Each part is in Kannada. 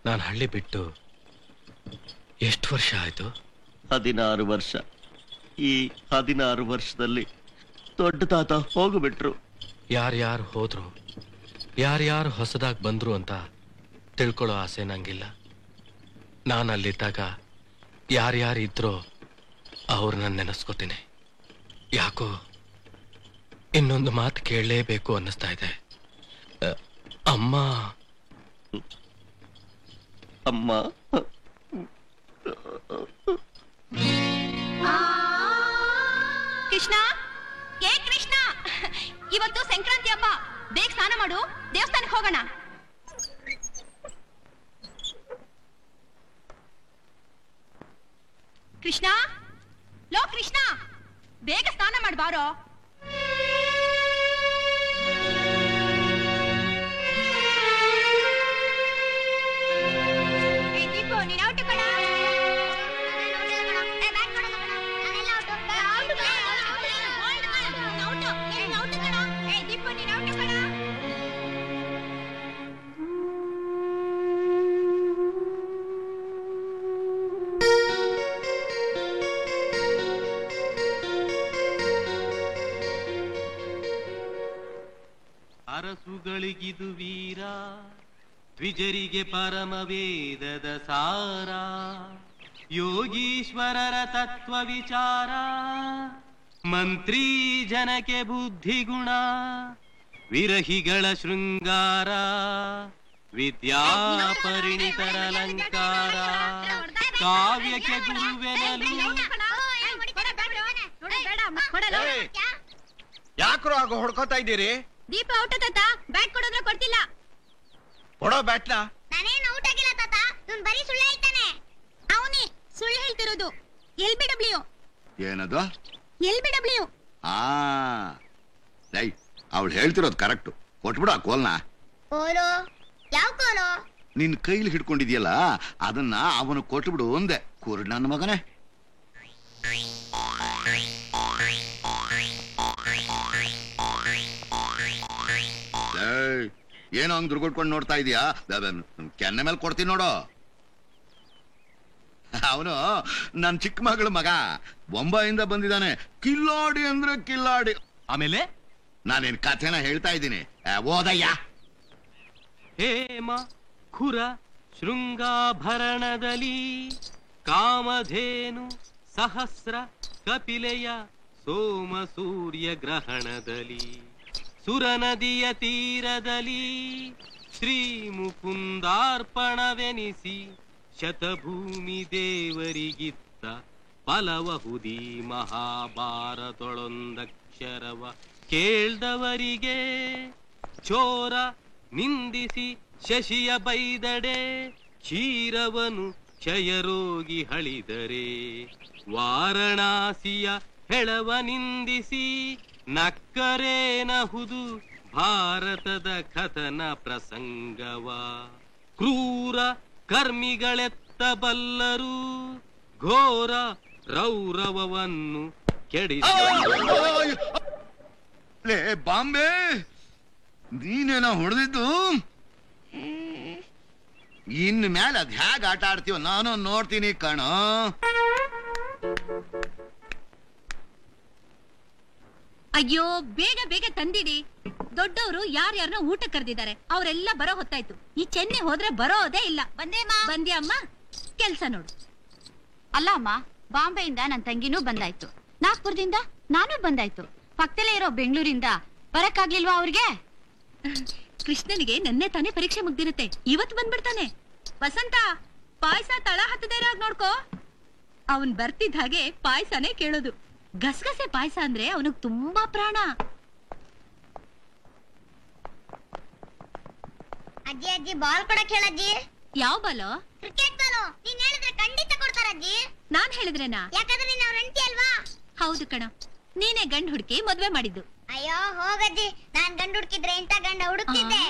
ನಾನು ಹಳ್ಳಿ ಬಿಟ್ಟು ಎಷ್ಟು ವರ್ಷ ಆಯ್ತು? 16 ವರ್ಷ. ಈ 16 ವರ್ಷದಲ್ಲಿ ದೊಡ್ಡ ತಾತ ಹೋಗ್ಬಿಟ್ರು. ಯಾರ್ಯಾರು ಹೋದ್ರು, ಯಾರ್ಯಾರು ಹೊಸದಾಗಿ ಬಂದ್ರು ಅಂತ ತಿಳ್ಕೊಳ್ಳೋ ಆಸೆ ನಂಗಿಲ್ಲ. ನಾನು ಅಲ್ಲಿದ್ದಾಗ ಯಾರ್ಯಾರು ಇದ್ರೋ ಅವ್ರನ್ನ ನೆನೆಸ್ಕೋತೀನಿ. ಯಾಕೋ ಇನ್ನೊಂದು ಮಾತು ಕೇಳಲೇಬೇಕು ಅನ್ನಿಸ್ತಾ ಇದೆ. ಅಮ್ಮ ಅಮ್ಮ ಕೃಷ್ಣ, ಏ ಕೃಷ್ಣ, ಇವತ್ತು ಸಂಕ್ರಾಂತಿ ಹಬ್ಬ, ಬೇಗ ಸ್ನಾನ ಮಾಡು, ದೇವಸ್ಥಾನಕ್ಕೆ ಹೋಗೋಣ. ಕೃಷ್ಣ, ಲೋ ಕೃಷ್ಣ, ಬೇಗ ಸ್ನಾನ ಮಾಡಿ ಬಾರೋ. ನೀನ್ ಔಟ್ ಕಣ. ಅರಸುಗಳಿಗಿದು ವೀರ, ದ್ವಿಜರಿಗೆ ಪರಮ ವೇದದ ಸಾರ, ಯೋಗೀಶ್ವರರ ತತ್ವ ವಿಚಾರ, ಮಂತ್ರಿ ಜನಕ್ಕೆ ಬುದ್ಧಿಗುಣ, ವಿರಹಿಗಳ ಶೃಂಗಾರ, ವಿದ್ಯಾ ಪರಿಣಿತರ ಅಲಂಕಾರ, ಕಾವ್ಯಕ್ಕೆ ಗುರುವೆನಲು. ಯಾಕ್ರೋ ಆಗ ಹೊಡ್ಕೋತಾ ಇದ್ದೀರಿ? ದೀಪ ಔಟ ತಾತ, ಬ್ಯಾಟ್ ಕೊಡೋದ್ರೆ ಕೊಡ್ತಿಲ್ಲ. ಕೊಡೋ ಬ್ಯಾಟ್ನ. ನಾನೇನು ಔಟ್ ಆಗಿಲ್ಲ ತಾತ, ಇವನು ಬರೀ ಸುಳ್ಳು ಹೇಳ್ತಾನೆ. ಅವನೇ ಸುಳ್ಳು ಹೇಳ್ತಿರೋದು. LBW. ಏನದು? LBW. ಅವಳು ಹೇಳ್ತಿರೋದು ಕರೆಕ್ಟ್. ಕೊಟ್ಬಿಡು ಆ ಕೋಲ್ನ. ಕೋಲು? ಯಾವ ಕೋಲು? ನಿನ್ ಕೈಲಿ ಹಿಡ್ಕೊಂಡಿದ್ಯಲ್ಲ ಅದನ್ನ ಅವನು ಕೊಟ್ಬಿಡು ಒಂದೆ. ಕುರುಡ್ ನನ್ನ ಮಗನೇ. ಏನೋ ಹಂಗ್ ದುರ್ಗೊಟ್ಕೊಂಡು ನೋಡ್ತಾ ಇದೀಯಾ? ಕೆನ್ನೆ ಮೇಲೆ ಕೊಡ್ತೀನಿ ನೋಡು. ಅವನು ನನ್ ಚಿಕ್ಕ ಮಗಳ ಮಗ, ಬೊಂಬಾಯಿಂದ ಬಂದಿದ್ದಾನೆ. ಕಿಲ್ಲಾಡಿ ಅಂದ್ರೆ ಕಿಲ್ಲಾಡಿ. ಆಮೇಲೆ ನಾನೇನ್ ಕಥೆನ ಹೇಳ್ತಾ ಇದ್ದೀನಿ, ಓದಯ್ಯ. ಹೇಮ ಖುರ ಶೃಂಗಾಭರಣದಲ್ಲಿ, ಕಾಮಧೇನು ಸಹಸ್ರ ಕಪಿಲೆಯ ಸೋಮ ಸೂರ್ಯ ಗ್ರಹಣದಲ್ಲಿ, ಸುರನದಿಯ ತೀರದಲ್ಲಿ ಶ್ರೀ ಮುಕುಂದಾರ್ಪಣವೆನಿಸಿ, ಶತಭೂಮಿ ದೇವರಿಗಿತ್ತ ಫಲವಹುದಿ ಮಹಾಭಾರತೊಳೊಂದಕ್ಷರವ ಕೇಳ್ದವರಿಗೆ, ಚೋರ ನಿಂದಿಸಿ ಶಶಿಯ ಬೈದಡೆ, ಕ್ಷೀರವನು ಕ್ಷಯರೋಗಿ ಹಳಿದರೆ, ವಾರಣಾಸಿಯ ಹೆಳವ ನಿಂದಿಸಿ ನಕ್ಕರೇನಹುದು ಭಾರತದ ಕಥನ ಪ್ರಸಂಗವ. ಕ್ರೂರ ಕರ್ಮಿಗಳೆತ್ತಬಲ್ಲರು, ಘೋರ ರೌರವವನ್ನು ಕೆಡಿಸ. ಬಾಂಬೆ, ನೀನೇನ ಹೊಡೆದಿದ್ದು? ಇನ್ ಮೇಲೆ ಅದ್ ಹೇಗ್ ಆಟ ಆಡ್ತೀವ ನಾನು ನೋಡ್ತೀನಿ ಕಣ. ಅಯ್ಯೋ, ಬೇಗ ಬೇಗ ತಂದಿಡಿ. ದೊಡ್ಡವರು ಯಾರ್ಯಾರನ್ನ ಊಟ ಕರೆದಿದ್ದಾರೆ, ಅವರೆಲ್ಲ ಬರೋ ಹೊತ್ತಾಯ್ತು. ಈ ಚೆನ್ನೈ ಹೋದ್ರೆ ಬರೋದೇ ಇಲ್ಲ. ಬಂದ್ಯಾ ಅಮ್ಮ? ಕೆಲ್ಸ ನೋಡು. ಅಲ್ಲ ಅಮ್ಮ, ಬಾಂಬೆಯಿಂದ ನನ್ನ ತಂಗಿನೂ ಬಂದಾಯ್ತು, ನಾಗ್ಪುರದಿಂದ ನಾನು ಬಂದಾಯ್ತು, ಪಕ್ಕದಲ್ಲೇ ಇರೋ ಬೆಂಗಳೂರಿಂದ ಬರಕ್ಕಾಗ್ಲಿಲ್ವಾ ಅವ್ರಿಗೆ? ಕೃಷ್ಣನಿಗೆ ನನ್ನೆ ತಾನೇ ಪರೀಕ್ಷೆ ಮುಗ್ದಿರುತ್ತೆ, ಇವತ್ತು ಬಂದ್ಬಿಡ್ತಾನೆ. ವಸಂತ, ಪಾಯಸ ತಳ ಹತ್ತದೇ ಇರೋಗ್ ನೋಡ್ಕೋ. ಅವನ್ ಬರ್ತಿದ್ದ ಹಾಗೆ ಪಾಯಸನೇ ಕೇಳೋದು. ಗಸಗಸೆ ಪಾಯಸ ಅಂದ್ರೆ ಅವನಿಗೆ ತುಂಬಾ ಪ್ರಾಣ. ಅಜ್ಜಿ ಅಜ್ಜಿ ಬಾಲ್ ಕೊಡಕ್ ಹೇಳಜ್ಜಿ. ಯಾವ ಬಾಲು? ಕ್ರಿಕೆಟ್ ಬಾಲು. ನೀನ್ ಹೇಳಿದ್ರೆ ಖಂಡಿತ ಕೊಡ್ತಾರ ಅಜ್ಜಿ. ನಾನ್ ಹೇಳಿದ್ರೇನಾ? ಯಾಕಂದ್ರೆ ನೀನ್ ಅವ್ರ ಹೆಂಡತಿ ಅಲ್ವಾ? ಹೌದು ಕಣ, ನೀನೇ ಗಂಡ್ ಹುಡುಕಿ ಮದ್ವೆ ಮಾಡಿದ್ದು. ಅಯ್ಯೋ ಹೋಗಜ್ಜಿ, ನಾನ್ ಗಂಡ್ ಹುಡುಕಿದ್ರೆ ಇಂತ ಗಂಡ ಹುಡುಕ್ತಿದ್ದೆ.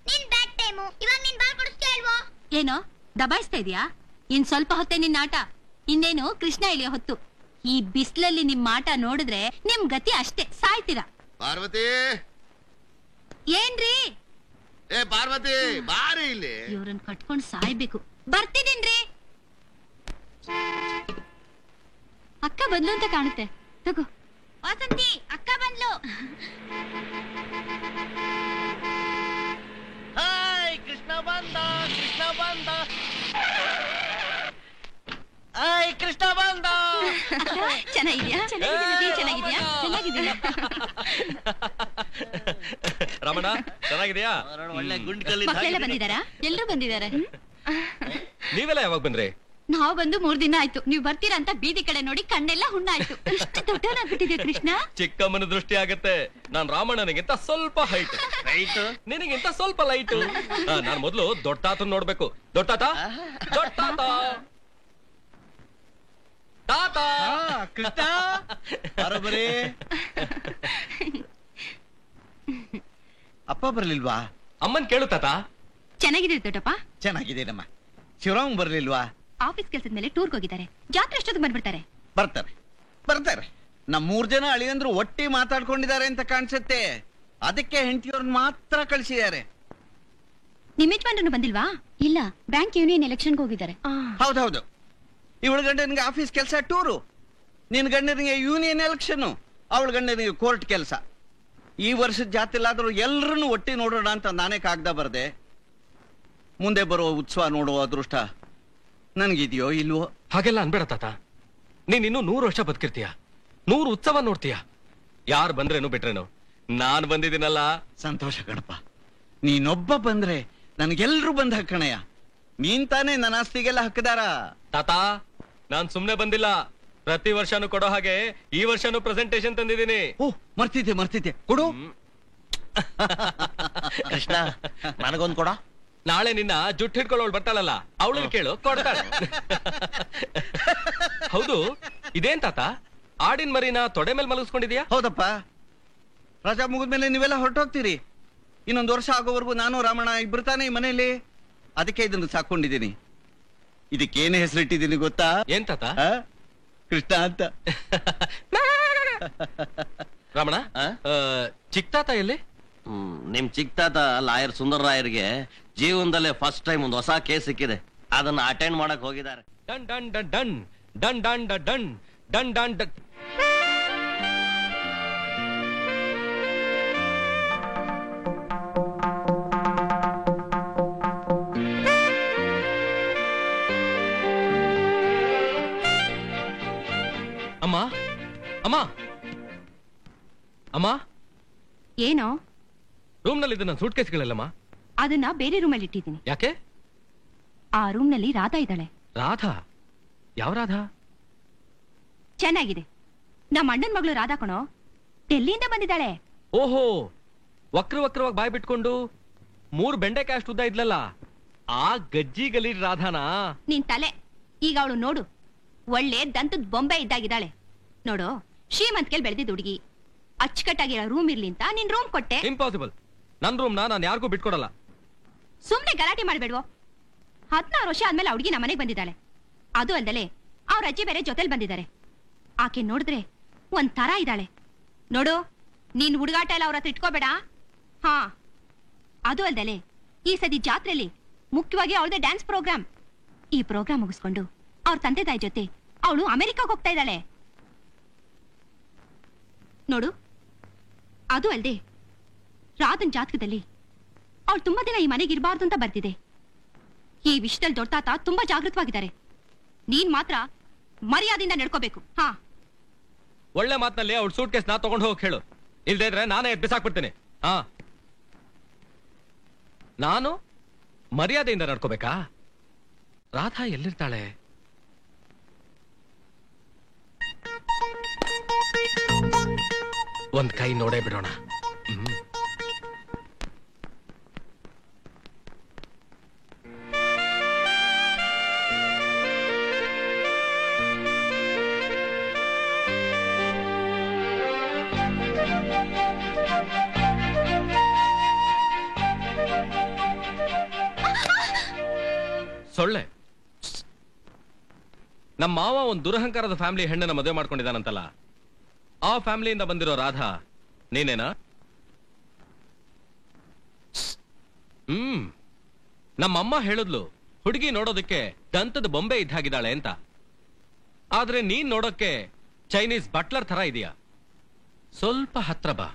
ನಿನ್ ಬ್ಯಾಟ್ ಟೈಮು, ಇವಾಗ ನೀನ್ ಬಾಲ್ ಕೊಡಿಸ್ತಾ ಇಲ್ವೋ? ಏನೋ ದಬಾಯಿಸ್ತಾ ಇದೀಯಾ? ಇನ್ ಸ್ವಲ್ಪ ಹೊತ್ತೆ ನಿನ್ನ ಆಟ, ಇನ್ನೇನು ಕೃಷ್ಣ ಇಳಿಯೋ ಹೊತ್ತು. ಈ ಬಿಸ್ಲಲ್ಲಿ ನಿಮ್ ಆಟ ನೋಡಿದ್ರೆ ನಿಮ್ ಗತಿ ಅಷ್ಟೇ, ಸಾಯ್ತೀರಾ. ಪಾರ್ವತಿ, ಏನ್ರಿ? ಏ ಪಾರ್ವತಿ ಬಾರಿ ಇಲ್ಲಿ. ಇವ್ರನ್ನ ಕಟ್ಕೊಂಡ್ ಸಾಯ್ಬೇಕು. ಬರ್ತಿದ್ದೀನ್ರಿ. ಅಕ್ಕ ಬಂದ್ಲು ಅಂತ ಕಾಣುತ್ತೆ. ತಗೋ. ವಾಸಂತಿ ಅಕ್ಕ ಬಂದ್ಲು. ಹಾಯ್ ಕೃಷ್ಣ ಬಂದ, ಕೃಷ್ಣ ಬಂದ, ಹಾಯ್ ಕೃಷ್ಣ ಬಂದ. ಚೆನ್ನಾಗಿದ್ಯಾ? ಚೆನ್ನಾಗಿದ್ಯಾ? ರಮಣ ಚೆನ್ನಾಗಿದ್ಯಾ? ಒಳ್ಳೆ ಗುಂಡ್ಕಲ್ಲಿ ಮಕ್ಕಳೆಲ್ಲ ಬಂದಿದಾರಾ? ಎಲ್ರು ಬಂದಿದ್ದಾರೆ. ನೀವೆಲ್ಲ ಯಾವಾಗ ಬಂದ್ರಿ? ನಾವು ಬಂದು 3 ದಿನ ಆಯ್ತು. ನೀವು ಬರ್ತೀರಾ ಅಂತ ಬೀದಿ ಕಡೆ ನೋಡಿ ಕಣ್ಣೆಲ್ಲ ಹುಣ್ಣಾಯ್ತು. ಎಷ್ಟು ದೊಡ್ಡವನಾಗ್ಬಿಟ್ಟಿದೆ ಕೃಷ್ಣ. ಚಿಕ್ಕಮ್ಮನ ದೃಷ್ಟಿ ಆಗತ್ತೆ. ನಾನ್ ರಾಮಣ್ಣನಿಗಿಂತ ಸ್ವಲ್ಪ ಹೈಟ್, ನಿನಗಿಂತ ಸ್ವಲ್ಪ ಲೈಟ್. ನಾನ್ ಮೊದ್ಲು ದೊಡ್ಡ ತಾತನ್ ನೋಡ್ಬೇಕು. ದೊಡ್ಡ ತಾತ, ದೊಡ್ಡ ತಾತ, ತಾತ. ಕೃಷ್ಣ ಬರೋಬರೇ. ಅಪ್ಪ ಬರ್ಲಿಲ್ವಾ? ಅಮ್ಮನ್ ಕೇಳು ತಾತ. ಚೆನ್ನಾಗಿದೆ ದೊಡ್ಡಪ್ಪ. ಚೆನ್ನಾಗಿದ್ದೇನಮ್ಮ. ಶಿವರಾಮ್ ಬರ್ಲಿಲ್ವಾ? ಆಫೀಸ್ ಕೆಲಸದ ಮೇಲೆ ಟೂರ್ಗೆ ಹೋಗಿದ್ದಾರೆ. ಜಾತ್ರೆ ಎಷ್ಟೊತ್ತಿಗೆ ಬಂದ್ಬಿಡ್ತಾರೆ? ಬರ್ತಾರೆ. ನಮ್ಮ 3 ಜನ ಅಳಿಯಂದ್ರು ಒಟ್ಟಿ ಮಾತಾಡ್ಕೊಂಡಿದ್ದಾರೆ ಅಂತ ಕಾಣಿಸುತ್ತೆ. ಅದಕ್ಕೆ ಹೆಂಡತಿಯವ್ರನ್ನ ಮಾತ್ರ ಕಳಿಸಿದ್ದಾರೆ. ನಿಮ್ಮ ಯಜಮಾನ್ರನ್ನು ಬಂದಿಲ್ವಾ? ಇಲ್ಲ, ಬ್ಯಾಂಕ್ ಯೂನಿಯನ್ ಎಲೆಕ್ಷನ್ಗೆ ಹೋಗಿದ್ದಾರೆ. ಹೌದೌದು. ಇವಳ ಗಂಡನಿಗೆ ಆಫೀಸ್ ಕೆಲಸ ಟೂರು, ನಿನ್ ಗಂಡನಿಗೆ ಯೂನಿಯನ್ ಎಲೆಕ್ಷನ್, ಅವಳ ಗಂಡನಿಗೆ ಕೋರ್ಟ್ ಕೆಲಸ. ಈ ವರ್ಷದ ಜಾತಿಲಾದ್ರೂ ಎಲ್ಲರನ್ನು ಒಟ್ಟಿ ನೋಡೋಣ ಅಂತ ನಾನೇ ಕಾಗ್ದ ಬರ್ದೆ. ಮುಂದೆ ಬರುವ ಉತ್ಸವ ನೋಡುವ ಅದೃಷ್ಟ ನನ್ಗಿದೆಯೋ ಇಲ್ವೋ? ಹಾಗೆಲ್ಲ ಅನ್ಬೇಡ ತಾತ. ನೀನ್ ಇನ್ನು 100 ವರ್ಷ ಬದುಕಿರ್ತೀಯ, 100 ಉತ್ಸವ ನೋಡ್ತೀಯ. ಯಾರು ಬಂದ್ರೇನು ಬಿಟ್ರೇನು, ನಾನ್ ಬಂದಿದ್ದೀನಲ್ಲ. ಸಂತೋಷ ಗಣಪ. ನೀನೊಬ್ಬ ಬಂದ್ರೆ ನನಗೆಲ್ರು ಬಂದ ಕಣಯ್ಯ. ನೀನ್ ತಾನೇ ನನ್ನ ಆಸ್ತಿಗೆಲ್ಲ ಹಕ್ಕದಾರ. ತಾತ, ನಾನ್ ಸುಮ್ನೆ ಬಂದಿಲ್ಲ. ಪ್ರತಿ ವರ್ಷನೂ ಕೊಡೋ ಹಾಗೆ ಈ ವರ್ಷನೂ ಪ್ರೆಸೆಂಟೇಶನ್ ತಂದಿದ್ದೀನಿ. ಓ, ಮರ್ತಿದ್ದೆ ಕೊಡು. ಕೃಷ್ಣ ನನಗೊಂದ್ ಕೊಡ. ನಾಳೆ ನಿನ್ನ ಜುಟ್ಟು ಹಿಡ್ಕೊಳ್ಳೋಳು ಬರ್ತಾಳಲ್ಲ, ಅವಳನ್ನ ಕೇಳು, ಕೊಡ್ತಾಳೆ. ಹೌದು, ಇದೇನ್ ತಾತ ಆಡಿನ ಮರಿನ ತೊಡೆ ಮೇಲೆ ಮಲಗಿಸ್ಕೊಂಡಿದ್ಯಾ? ಹೌದಪ್ಪ. ರಜಾ ಮುಗಿದ್ಮೇಲೆ ನೀವೆಲ್ಲ ಹೊರಟೋಗ್ತೀರಿ. ಇನ್ನೊಂದು ವರ್ಷ ಆಗೋವರೆಗೂ ನಾನು ರಾಮಣ್ಣ ಇಬ್ರು ತಾನೇ ಈ ಮನೆಯಲ್ಲಿ. ಅದಕ್ಕೆ ಇದನ್ನು ಸಾಕೊಂಡಿದ್ದೀನಿ. ಇದಕ್ಕೇನು ಹೆಸರಿಟ್ಟಿದ್ದೀನಿ ಗೊತ್ತಾ? ಏನ್ ತಾತ? ಕೃಷ್ಣ ಅಂತ. ರಮಣ, ಚಿಕ್ಕ ತಾತ ಎಲ್ಲಿ? ನಿಮ್ ಚಿಕ್ಕ ತಾತ ಲಾಯರ್ ಸುಂದರ್ ರಾಯರ್ಗೆ ಜೀವನದಲ್ಲೇ ಫಸ್ಟ್ ಟೈಮ್ ಒಂದು ಹೊಸ ಕೇಸ್ ಸಿಕ್ಕಿದೆ. ಅದನ್ನ ಅಟೆಂಡ್ ಮಾಡಕ್ ಹೋಗಿದ್ದಾರೆ. Done done done done done done done done done done. ಅಮ್ಮ ಅಮ್ಮ ಅಮ್ಮ, ಏನೋ? ರೂಮ್ ನಲ್ಲಿ ನನ್ನ ಸೂಟ್ ಕೇಸ್ಗಳಲ್ಲಮ್ಮ. ಅದನ್ನ ಬೇರೆ ರೂಮಲ್ಲಿ ಇಟ್ಟಿದ್ದೀನಿ. ಯಾಕೆ? ಆ ರೂಮ್ ನಲ್ಲಿ ರಾಧಾ ಇದ್ದಾಳೆ. ರಾಧಾ? ಯಾವ ರಾಧಾ? ಚೆನ್ನಾಗಿದೆ. ನಮ್ಮ ಅಣ್ಣನ್ ಮಗಳು ರಾಧಾ ಕಣೋ, ಡೆಲ್ಲಿಯಿಂದ ಬಂದಿದ್ದಾಳೆ. ಓಹೋ, ವಕ್ರವಾಗಿ ಬಾಯ್ ಬಿಟ್ಕೊಂಡು 3 ಬೆಂಡೆಕಾಯಿ ಅಷ್ಟು ಉದ್ದ ಇದ್ಲಲ್ಲ, ಆ ಗಜ್ಜಿ ಗಲೀಜ್ ರಾಧಾನಾ? ನಿನ್ ತಲೆ. ಈಗ ಅವಳು ನೋಡು, ಒಳ್ಳೆ ದಂತದ ಬೊಂಬೆ ಇದ್ದಾಗಿದ್ದಾಳೆ. ನೋಡು, ಶ್ರೀಮಂತಿಕೆಲ್ ಬೆಳೆದಿದ್ದ ಹುಡುಗಿ. ಅಚ್ಚುಕಟ್ಟಾಗಿರೋ ರೂಮ್ ಇರ್ಲಿ ಅಂತ ನಿನ್ ರೂಮ್ ಕೊಟ್ಟೆ. ಇಂಪಾಸಿಬಲ್. ನನ್ ರೂಮ್ ನಾನು ಯಾರಿಗೂ ಬಿಟ್ಕೊಡಲ್ಲ. ಸುಮ್ನೆ ಗಲಾಟೆ ಮಾಡ್ಬೇಡ್ವೋ. 16 ವರ್ಷ ಆದ್ಮೇಲೆ ಹುಡುಗಿ ನಮ್ಮ ಮನೆಗೆ ಬಂದಿದ್ದಾಳೆ. ಅದು ಅಲ್ದಲೆ ಅವ್ರ ಅಜ್ಜಿ ಬೇರೆ ಜೊತೆಲ್ ಬಂದಿದ್ದಾರೆ. ಆಕೆ ನೋಡಿದ್ರೆ ಒಂದ್ ತರ ಇದ್ದಾಳೆ. ನೋಡು, ನೀನ್ ಹುಡುಗಾಟ ಎಲ್ಲ ಅವ್ರ ಹತ್ರ ಇಟ್ಕೋಬೇಡ. ಹಾ, ಅದು ಅಲ್ದಲೆ ಈ ಸತಿ ಜಾತ್ರೆಲಿ ಮುಖ್ಯವಾಗಿ ಅವಳದೇ ಡ್ಯಾನ್ಸ್ ಪ್ರೋಗ್ರಾಮ್. ಈ ಪ್ರೋಗ್ರಾಮ್ ಮುಗಿಸ್ಕೊಂಡು ಅವ್ರ ತಂದೆ ತಾಯಿ ಜೊತೆ ಅವಳು ಅಮೆರಿಕಾಗ್ ಹೋಗ್ತಾ ಇದ್ದಾಳೆ. ನೋಡು, ಅದು ಅಲ್ದೆ ರಾಧನ್ ಜಾತಕದಲ್ಲಿ ಅವಳು ತುಂಬಾ ದಿನ ಈ ಮನೆಗೆ ಇರಬಾರ್ದು ಅಂತ ಬರ್ತಿದೆ. ಈ ವಿಷಯದಲ್ಲಿ ದೊಡ್ಡ ತಾತ ತುಂಬಾ ಜಾಗೃತವಾಗಿದ್ದಾರೆ. ನೀನ್ ಮಾತ್ರ ಮರ್ಯಾದೆಯಿಂದ ನಡ್ಕೋಬೇಕು. ಹಾ, ಒಳ್ಳೆ ಮಾತಿನಲ್ಲಿ ಅವಳು ಸೂಟ್ ಕೇಸ್ ನಾ ತಗೊಂಡು ಹೋಗಿ ಹೇಳು. ಇಲ್ದೇ ಇದ್ರೆ ನಾನೇ ಬಿಸಾಕ್ಬಿಡ್ತೇನೆ. ಹಾ, ನಾನು ಮರ್ಯಾದೆಯಿಂದ ನಡ್ಕೋಬೇಕಾ? ರಾಧಾ ಎಲ್ಲಿರ್ತಾಳೆ? ಒಂದ್ ಕೈ ನೋಡೇ ಬಿಡೋಣ. ಸೊಳ್ಳೆ. ನಮ್ಮ ಮಾವ ಒಂದು ದುರಹಂಕಾರದ ಫ್ಯಾಮಿಲಿ ಹೆಣ್ಣನ್ನ ಮದುವೆ ಮಾಡ್ಕೊಂಡಿದ್ದಾನಂತಲ್ಲ, ಆ ಫ್ಯಾಮಿಲಿಯಿಂದ ಬಂದಿರೋ ರಾಧಾ ನೀನೇನಾ? ನಮ್ಮಮ್ಮ ಹೇಳಿದ್ಲು ಹುಡುಗಿ ನೋಡೋದಕ್ಕೆ ದಂತದ ಬೊಂಬೆ ಇದ್ದಾಗಿದ್ದಾಳೆ ಅಂತ. ಆದ್ರೆ ನೀನ್ ನೋಡೋಕೆ ಚೈನೀಸ್ ಬಟ್ಲರ್ ತರ ಇದೆಯಾ. ಸ್ವಲ್ಪ ಹತ್ರ ಬಾ,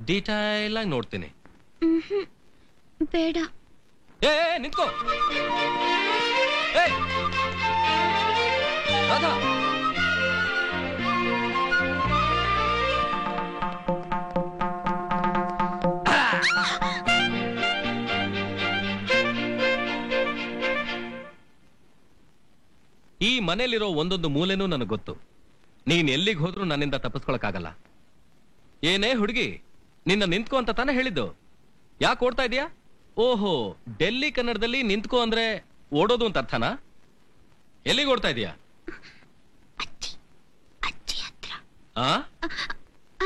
ಡೀಟೈಲ್ ಆಗಿ ನೋಡ್ತೀನಿ. ಬೇಡ. ಏ ನಿಂತ್ಕೋ. ರಾಧಾ, ಈ ಮನೇಲಿರೋ ಒಂದೊಂದು ಮೂಲೆನೂ ನನಗೆ ಗೊತ್ತು. ನೀನ್ ಎಲ್ಲಿಗೆ ಹೋದ್ರೂ ನನ್ನಿಂದ ತಪ್ಪಿಸ್ಕೊಳಕ್ಕಾಗಲ್ಲ. ಏನೇ ಹುಡುಗಿ, ನಿನ್ನ ನಿಂತ್ಕೋ ಅಂತ ತಾನೇ ಹೇಳಿದ್ದು. ಯಾಕೆ ಓಡ್ತಾ ಇದೀಯಾ? ಓಹೋ, ಡೆಲ್ಲಿ ಕನ್ನಡದಲ್ಲಿ ನಿಂತ್ಕೋ ಅಂದ್ರೆ ಓಡೋದು ಅಂತ ಅರ್ಥನಾ? ಎಲ್ಲಿಗೆ ಓಡ್ತಾ ಇದೀಯಾ?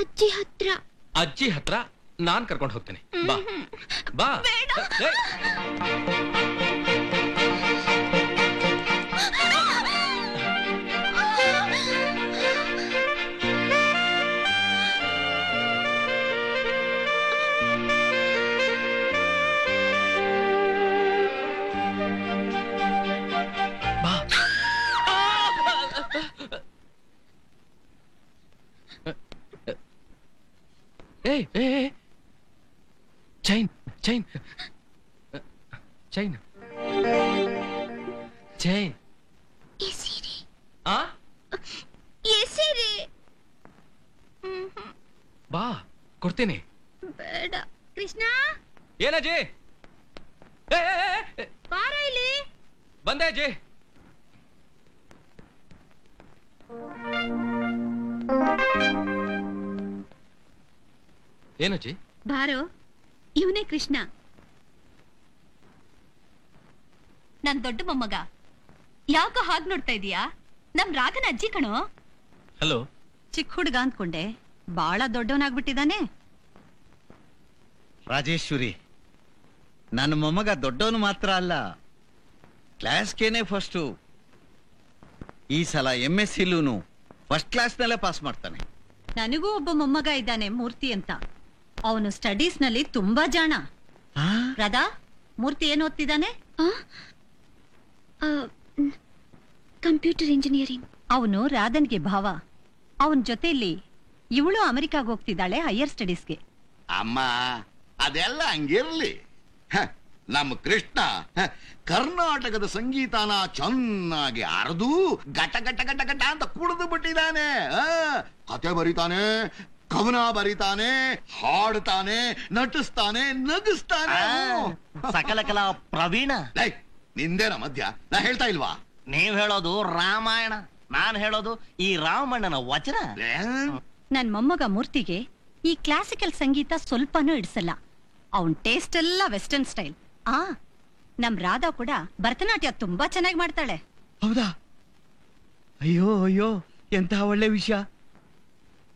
ಅಜ್ಜಿ ಹತ್ರ. ಅಜ್ಜಿ ಹತ್ರ ನಾನ್ ಕರ್ಕೊಂಡು ಹೋಗ್ತೇನೆ. ಬಾ ಬಾ. Chain chain chain chain. ಬಾ, ಕೊಡ್ತೀನಿ. ಬೇಡ. ಕೃಷ್ಣ, ಏನಜ್ಜಿ? ಬಾರ ಇಲ್ಲಿ. ಬಂದೆ ಅಜ್ಜಿ. ಏನಜ್ಜಿ? ಬಾರೋ, ಇವನೇ ಕೃಷ್ಣ, ನನ್ ದೊಡ್ಡ ಮೊಮ್ಮಗ. ಯಾಕೋ ಹಾಗ್ ನೋಡ್ತಾ ಇದೀಯಾ? ನಮ್ ರಾಧನ ಅಜ್ಜಿ ಕಣೋ. ಹಲೋ. ಚಿಕ್ಕ ಹುಡುಗ ಅಂದ್ಕೊಂಡೆ, ಬಾಳ ದೊಡ್ಡವನಾಗ್ಬಿಟ್ಟಿದಾನೆ. ರಾಜೇಶ್ವರಿ, ನನ್ನ ಮೊಮ್ಮಗ ದೊಡ್ಡವನು ಮಾತ್ರ ಅಲ್ಲ, ಕ್ಲಾಸ್ಗೇನೆ ಫಸ್ಟು. ಈ ಸಲ MSc ಫಸ್ಟ್ ಕ್ಲಾಸ್ನಲ್ಲೇ ಪಾಸ್ ಮಾಡ್ತಾನೆ. ನನಗೂ ಒಬ್ಬ ಮೊಮ್ಮಗ ಇದ್ದಾನೆ, ಮೂರ್ತಿ ಅಂತ. ಅವನು ಸ್ಟಡೀಸ್ ನಲ್ಲಿ ತುಂಬಾ ಜಾಣ. ರಾಧಾ, ಮೂರ್ತಿ ಏನ್ ಓದ್ತಿದ್ದಾನೆ? Computer engineering. ಅವನು ರಾಧನ್ಗೆ ಭಾವ. ಅವನ ಜೊತೆಯಲ್ಲಿ ಇವಳು ಅಮೆರಿಕಾಗ ಹೋಗ್ತಿದ್ದಾಳೆ ಹೈಯರ್ ಸ್ಟಡೀಸ್ಗೆ. ಅಮ್ಮ, ಅದೆಲ್ಲ ಹಂಗಿರ್ಲಿ. ನಮ್ಮ ಕೃಷ್ಣ ಕರ್ನಾಟಕದ ಸಂಗೀತನ ಚೆನ್ನಾಗಿ ಅರ್ದು ಗಟ ಗಟ ಗಟ ಗಟ ಅಂತ ಕುಡಿದು ಬಿಟ್ಟಿದ್ದಾನೆ. ಕತೆ ಬರೀತಾನೆ, ಕವನ ಬರೀತಾನೆ, ಹಾಡ್ತಾನೆ, ನಟಿಸ್ತಾನೆ, ನಗಿಸ್ತಾನೆ. ಸಕಲ ಕಲಾ ಪ್ರವೀಣ. ನಿಂದೇನ ಮಧ್ಯ? ನಾ ಹೇಳ್ತಾ ಇಲ್ವಾ? ನೀವ್ ಹೇಳೋದು ರಾಮಾಯಣ, ನಾನ್ ಹೇಳೋದು ಈ ರಾಮಣ್ಣನ ವಚನ. ನನ್ ಮೊಮ್ಮಗ ಮೂರ್ತಿಗೆ ಈ ಕ್ಲಾಸಿಕಲ್ ಸಂಗೀತ ಸ್ವಲ್ಪನೂ ಇಡ್ಸಲ್ಲ. ಅವನ್ ಟೇಸ್ಟ್ ಎಲ್ಲ ವೆಸ್ಟರ್ನ್ ಸ್ಟೈಲ್. ನಮ್ ರಾಧಾ ಕೂಡ ಭರತನಾಟ್ಯ ತುಂಬಾ ಚೆನ್ನಾಗಿ ಮಾಡ್ತಾಳೆ. ಹೌದಾ? ಅಯ್ಯೋ ಅಯ್ಯೋ, ಎಂತಹ ಒಳ್ಳೆ ವಿಷಯ.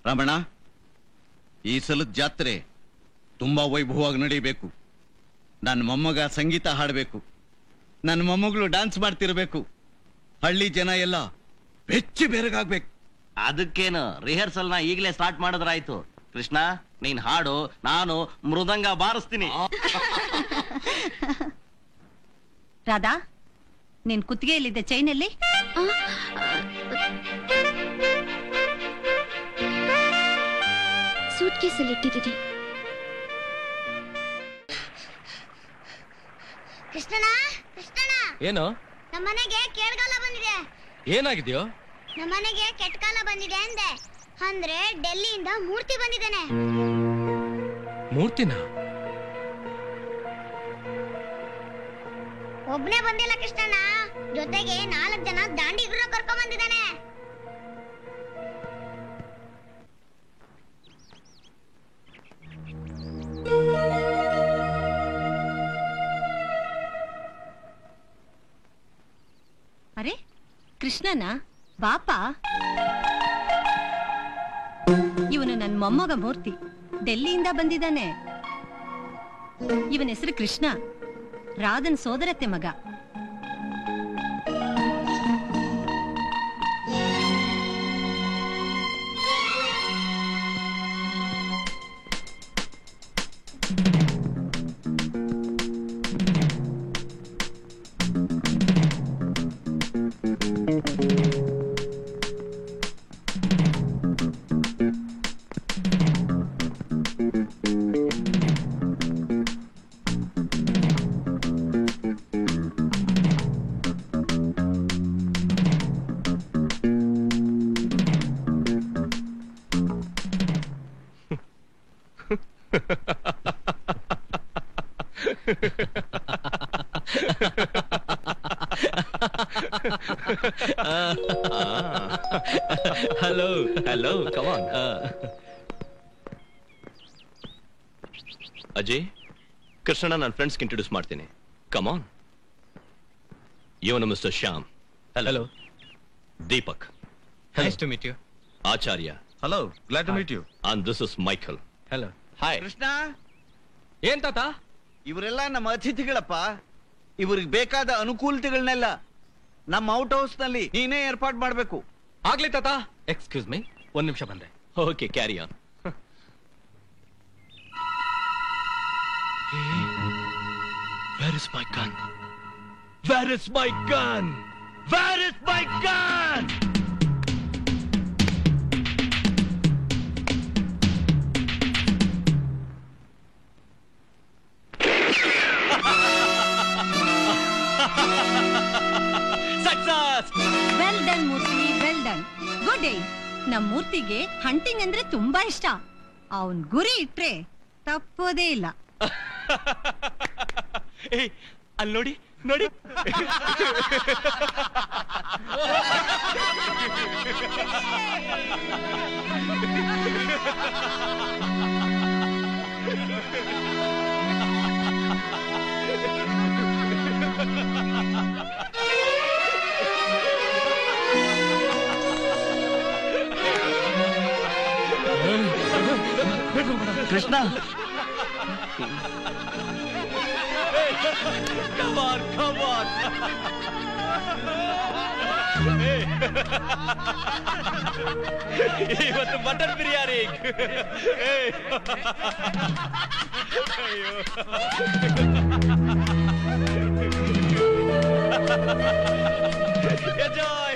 ರಮಣ, ಈ ಸಲದ ಜಾತ್ರೆ ತುಂಬಾ ವೈಭವವಾಗಿ ನಡೀಬೇಕು. ನನ್ನ ಮೊಮ್ಮಗ ಸಂಗೀತ ಹಾಡಬೇಕು, ನನ್ನ ಮೊಮ್ಮಗಳು ಡ್ಯಾನ್ಸ್ ಮಾಡ್ತಿರ್ಬೇಕು. ಹಳ್ಳಿ ಜನ ಎಲ್ಲ ಬೆಚ್ಚಿ ಬೆರಗಾಗ್ಬೇಕು. ಅದಕ್ಕೇನು, ರಿಹರ್ಸಲ್ ನ ಈಗಲೇ ಸ್ಟಾರ್ಟ್ ಮಾಡಿದ್ರಾಯ್ತು. ಕೃಷ್ಣ, ನೀನ್ ಹಾಡು, ನಾನು ಮೃದಂಗ ಬಾರಿಸ್ತೀನಿ. ರಾಧಾ, ನಿನ್ ಕುತ್ತಿಗೆಯಲ್ಲಿದ್ದ ಚೈನಲ್ಲಿ ಸೂಟ್ ಕೇಸಲ್ಲಿ ಇಟ್ಟಿದ್ದೀರಿ. ಕೃಷ್ಣನ, ಕೃಷ್ಣನ, ಏನು? ನಮ್ಮನೆಗೆ ಕೇಳ್ಗಾಲ ಬಂದಿದೆ. ಏನಾಗಿದೆಯೋ? ನಮ್ಮನೆಗೆ ಕೆಟ್ಕಾಲ ಬಂದಿದೆ ಅಂದೆ. ಅಂದ್ರೆ ಡೆಲ್ಲಿಯಿಂದ ಮೂರ್ತಿ ಬಂದಿದ್ದಾನೆ. ಮೂರ್ತಿನ? ಒಬ್ನೇ ಬಂದಿಲ್ಲ ಕೃಷ್ಣನ, ಜೊತೆಗೆ 4 ಜನ ದಾಂಡಿಗರು ಕರ್ಕೊಂಡ್ ಬಂದಿದ್ದಾನೆ. ಅರೆ, ಕೃಷ್ಣನ ಬಾಪ. ಇವನು ನನ್ನ ಮೊಮ್ಮಗ ಮೂರ್ತಿ, ಡೆಲ್ಲಿಯಿಂದ ಬಂದಿದ್ದಾನೆ. ಇವನ ಹೆಸರು ಕೃಷ್ಣ, ರಾಧನ್ ಸೋದರತ್ತೆ ಮಗ. ಹಲೋ ಹಲೋ ಕಮಾನ್. ಅಜಯ್, ಕೃಷ್ಣನ ನನ್ನ ಫ್ರೆಂಡ್ಸ್ಗೆ ಇಂಟ್ರೊಡ್ಯೂಸ್ ಮಾಡ್ತೀನಿ. ಕಮಾನ್. ಇವನು mister Shyam. Hello. Deepak. Nice to meet you. Acharya. Hello, glad to meet you. And this is Michael. Hello. Hi. Krishna, ಏನ್ ತಾತ? ಇವರೆಲ್ಲ ನಮ್ಮ ಅತಿಥಿಗಳಪ್ಪ. ಇವ್ರಿಗೆ ಬೇಕಾದ ಅನುಕೂಲತೆಗಳನ್ನೆಲ್ಲ ನಮ್ಮ ಔಟ್ ಹೌಸ್ ನಲ್ಲಿ ನೀನೇ ಏರ್ಪಾಡು ಮಾಡ್ಬೇಕು. ಆಗ್ಲಿ ತಾತ. ಎಕ್ಸ್ಕ್ಯೂಸ್ ಮೀ, ಒಂದ್ ನಿಮಿಷ ಬಂದೆ. Okay, carry on. Where is my gun? Where is my gun? Where is my gun? Success! Well done Murthy, well done. Good day. ನಮ್ ಮೂರ್ತಿಗೆ ಹಂಟಿಂಗ್ ಅಂದ್ರೆ ತುಂಬಾ ಇಷ್ಟ. ಅವನ್ ಗುರಿ ಇಟ್ರೆ ತಪ್ಪೋದೇ ಇಲ್ಲ. ಏಯ್, ಅಲ್ಲಿ ನೋಡಿ ನೋಡಿ. Krishna, Come on, come on. ಇವತ್ತು ಮಟನ್ ಬಿರಿಯಾನಿ. ಅಯ್ಯೋ. Enjoy.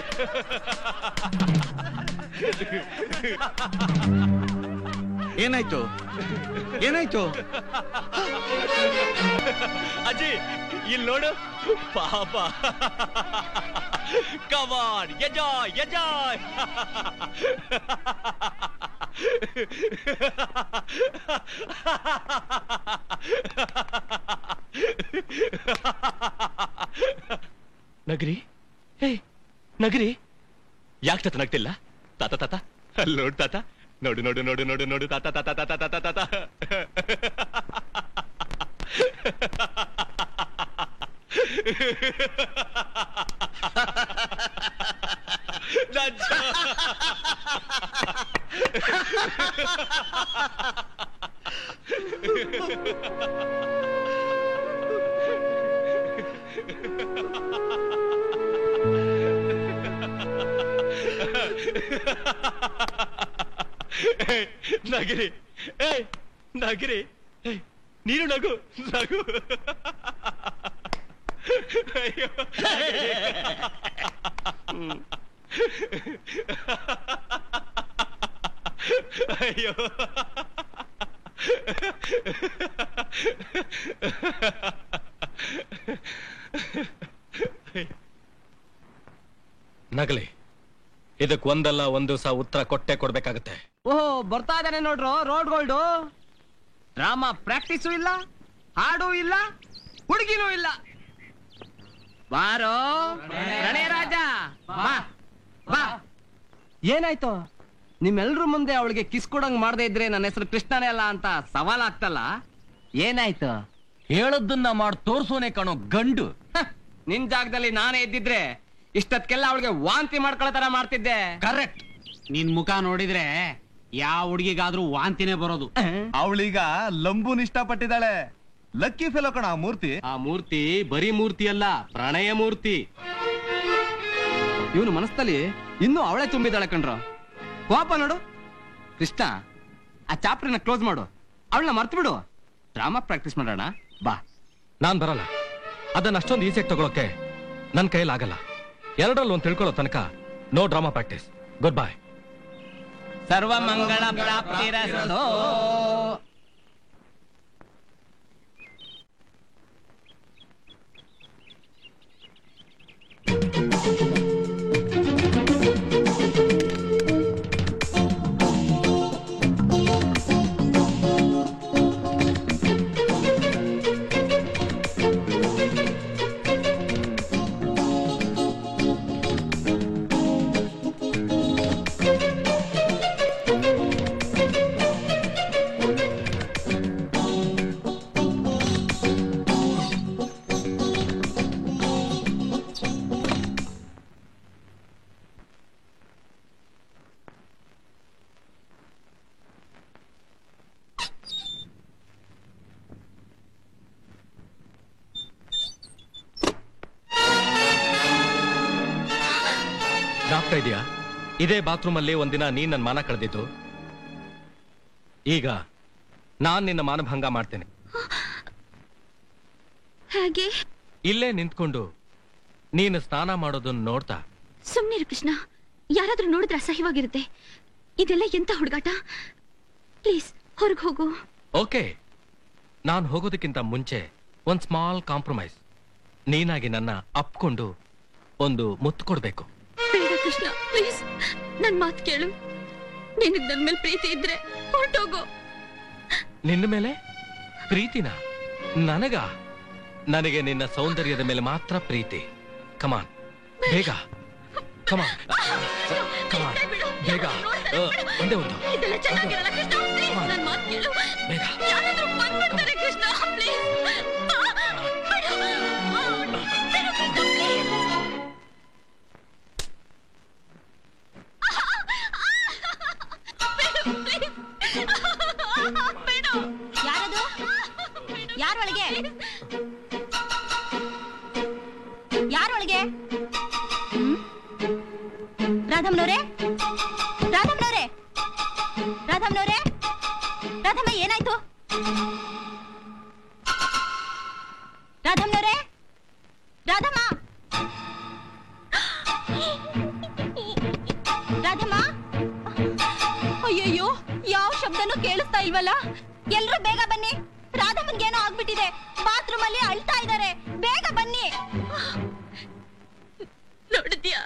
ಏನಾಯ್ತು? ಏನಾಯ್ತು? ಅಜ್ಜಿ, ಇಲ್ಲಿ ನೋಡು ಪಾಪ. Come on, enjoy, enjoy. ನಗರಿ, ಹೇ ನಗರಿ, ಯಾಕೆ ತಾತ ನಗ್ತಿಲ್ಲ? ತಾತ ತಾತ ಅಲ್ಲಿ ನೋಡು ತಾತ, ನೋಡು ನೋಡು ನೋಡು ನೋಡು ನೋಡು ತಾತ ತಾತ ತಾತ ತಾತ ತಾತ. ನಗರಿ, ಏಯ್ ನಗರಿ, ನೀನು ನಗು ನಗು. ಅಯ್ಯೋ. ಅಯ್ಯೋ. ನಗಲಿ, ಇದಕ್ ಒಂದಲ್ಲ ಒಂದು ದಿವಸ ಉತ್ತರ ಕೊಟ್ಟೆ ಕೊಡ್ಬೇಕಾಗತ್ತೆ. ಓಹೋ, ಬರ್ತಾ ಇದ್ದಾನೆ ನೋಡ್ರು ರೋಡ್ ಗೋಲ್ಡು. ಡ್ರಾಮಾ ಪ್ರಾಕ್ಟೀಸು ಇಲ್ಲ, ಹಾಡು ಇಲ್ಲ, ಹುಡುಗಿನೂ ಇಲ್ಲ. ಬಾರೋ ರಣೇ ರಾಜ, ಬಾ ಬಾ. ಏನಾಯ್ತು? ನಿಮ್ಮೆಲ್ರ ಮುಂದೆ ಅವಳಿಗೆ ಕಿಸ್ ಕೊಡಂಗ್ ಮಾಡದೇ ಇದ್ರೆ ನನ್ನ ಹೆಸರು ಕೃಷ್ಣನೇ ಅಲ್ಲ ಅಂತ ಸವಾಲಾಗ್ತಲ್ಲ. ಏನಾಯ್ತು? ಹೇಳದ್ದನ್ನ ಮಾಡಿ ತೋರ್ಸೋನೆ ಕಾಣೋ ಗಂಡು. ನಿನ್ ಜಾಗದಲ್ಲಿ ನಾನೇ ಇದ್ದಿದ್ರೆ ಇಷ್ಟತ್ಕೆಲ್ಲ ಅವಳಿಗೆ ವಾಂತಿ ಮಾಡ್ಕೊಳ್ಳೋ ತರ ಮಾಡ್ತಿದ್ದೆ. ಕರೆಕ್ಟ್. ನಿನ್ ಮುಖ ನೋಡಿದ್ರೆ ಯಾವ ಹುಡುಗಿಗಾದ್ರೂ ವಾಂತಿನೇ ಬರೋದು. ಅವಳೀಗ ಲಂಬುನ್ ಇಷ್ಟಪಟ್ಟಿದ್ದಾಳೆ. ಲಕ್ಕಿ ಫೆಲೋ ಕಣ ಆ ಮೂರ್ತಿ. ಆ ಮೂರ್ತಿ ಬರೀ ಮೂರ್ತಿ ಅಲ್ಲ, ಪ್ರಣಯ ಮೂರ್ತಿ. ಇವನು ಮನಸ್ಸಲ್ಲಿ ಇನ್ನೂ ಅವಳೇ ತುಂಬಿದ್ದಾಳೆ ಕಣ್ರು. ಕೋಪ ನೋಡು. ಕೃಷ್ಣ, ಆ ಚಾಪ್ಟರ್ನ ಕ್ಲೋಸ್ ಮಾಡು, ಅವಳನ್ನ ಮರ್ತು ಬಿಡು. ಡ್ರಾಮಾ ಪ್ರಾಕ್ಟೀಸ್ ಮಾಡೋಣ ಬಾ. ನಾನ್ ಬರಲ್ಲ. ಅದನ್ನ ಅಷ್ಟೊಂದು ಈಸಿಯಾಗಿ ತಗೊಳಕ್ಕೆ ನನ್ ಕೈಲಾಗಲ್ಲ. ಎರಡರಲ್ಲಿ ಒಂದು ತಿಳ್ಕೊಳ್ಳೋ ತನಕ no drama practice. Good bye. ಸರ್ವ ಮಂಗಳ ಪ್ರಾಪ್ತಿರಸ್ತೋ. ಹೋಗ್ತಾ ಇದೀಯಾ? ಇದೇ ಬಾತ್ರೂಮ್ ಅಲ್ಲಿ ಒಂದಿನ ನೀನ್ ನನ್ನ ಮಾನ ಕಳೆದಿದ್ದು. ಈಗ ನಾನ್ ನಿನ್ನ ಮಾನಭಂಗ ಮಾಡ್ತೇನೆ. ಹಾಗೆ ಇಲ್ಲೇ ನಿಂತ್ಕೊಂಡು ನೀನು ಸ್ನಾನ ಮಾಡೋದನ್ನ ನೋಡ್ತಾ. ಸುಮ್ನಿರು ಕೃಷ್ಣ, ಯಾರಾದ್ರೂ ನೋಡಿದ್ರೆ ಅಸಹ್ಯವಾಗಿರುತ್ತೆ. ಇದೆಲ್ಲ ಎಂತ ಹುಡುಗಾಟ? ಪ್ಲೀಸ್ ಹೊರಗೆ ಹೋಗು. ಓಕೆ, ನಾನು ಹೋಗೋದಕ್ಕಿಂತ ಮುಂಚೆ ಒಂದ್ ಸ್ಮಾಲ್ ಕಾಂಪ್ರಮೈಸ್. ನೀನಾಗಿ ನನ್ನ ಅಪ್ಕೊಂಡು ಒಂದು ಮುತ್ತು ಕೊಡ್ಬೇಕು. ಬೇಡ ಕೃಷ್ಣ, ಪ್ಲೀಸ್ ನನ್ ಮಾತು ಕೇಳು. ನಿನಗ್ ನನ್ ಮೇಲೆ ಪ್ರೀತಿ ಇದ್ರೆ ಹೊರಟೋಗು. ನಿನ್ನ ಮೇಲೆ ಪ್ರೀತಿನ? ನನಗ? ನನಗೆ ನಿನ್ನ ಸೌಂದರ್ಯದ ಮೇಲೆ ಮಾತ್ರ ಪ್ರೀತಿ. ಕಮಾನ್, ಬೇಗ ಕಮಾನ್, ಕಮಾನ್, ಬೇಗ. ಒಂದೇ ಒಂದು ಇದೆಲ್ಲ ಚೆನ್ನಾಗಿರಲ್ಲ ಕೃಷ್ಣ, ಪ್ಲೀಸ್ ನನ್ ಮಾತು ಕೇಳು. ಬೇಗ. ಯಾರಾದ್ರೂ ಬಂದ್ಬಿಡ್ತಾರೆ ಕೃಷ್ಣ, ಪ್ಲೀಸ್. ಯಾರದು? ಯಾರೊಳಗೆ? ಯಾರೊಳಗೆ? ರಾಧಮ್ಮನವ್ರೆ, ರಾಧಮ್ಮನವ್ರೆ, ರಾಧಮ್ಮನವ್ರೆ, ರಾಧಮ್ಮ ಏನಾಯ್ತು? ರಾಧಮ್ಮನವ್ರೆ, ರಾಧಮ್ಮ, ರಾಧಮ್ಮ. ಅಯ್ಯಯ್ಯೋ, ಯಾವ ಶಬ್ದನೂ ಕೇಳಿಸ್ತಾ ಇಲ್ವಲ್ಲ. ಎಲ್ರೂ ಬೇಗ ಬನ್ನಿ, ರಾಧಮ್ಮನ್ಗೇನೋ ಆಗ್ಬಿಟ್ಟಿದೆ. ಬಾತ್ರೂಮ್ ಅಲ್ಲಿ ಅಳ್ತಾ ಇದ್ದಾರೆ, ಬೇಗ ಬನ್ನಿ. ನೋಡಿದ್ಯಾ,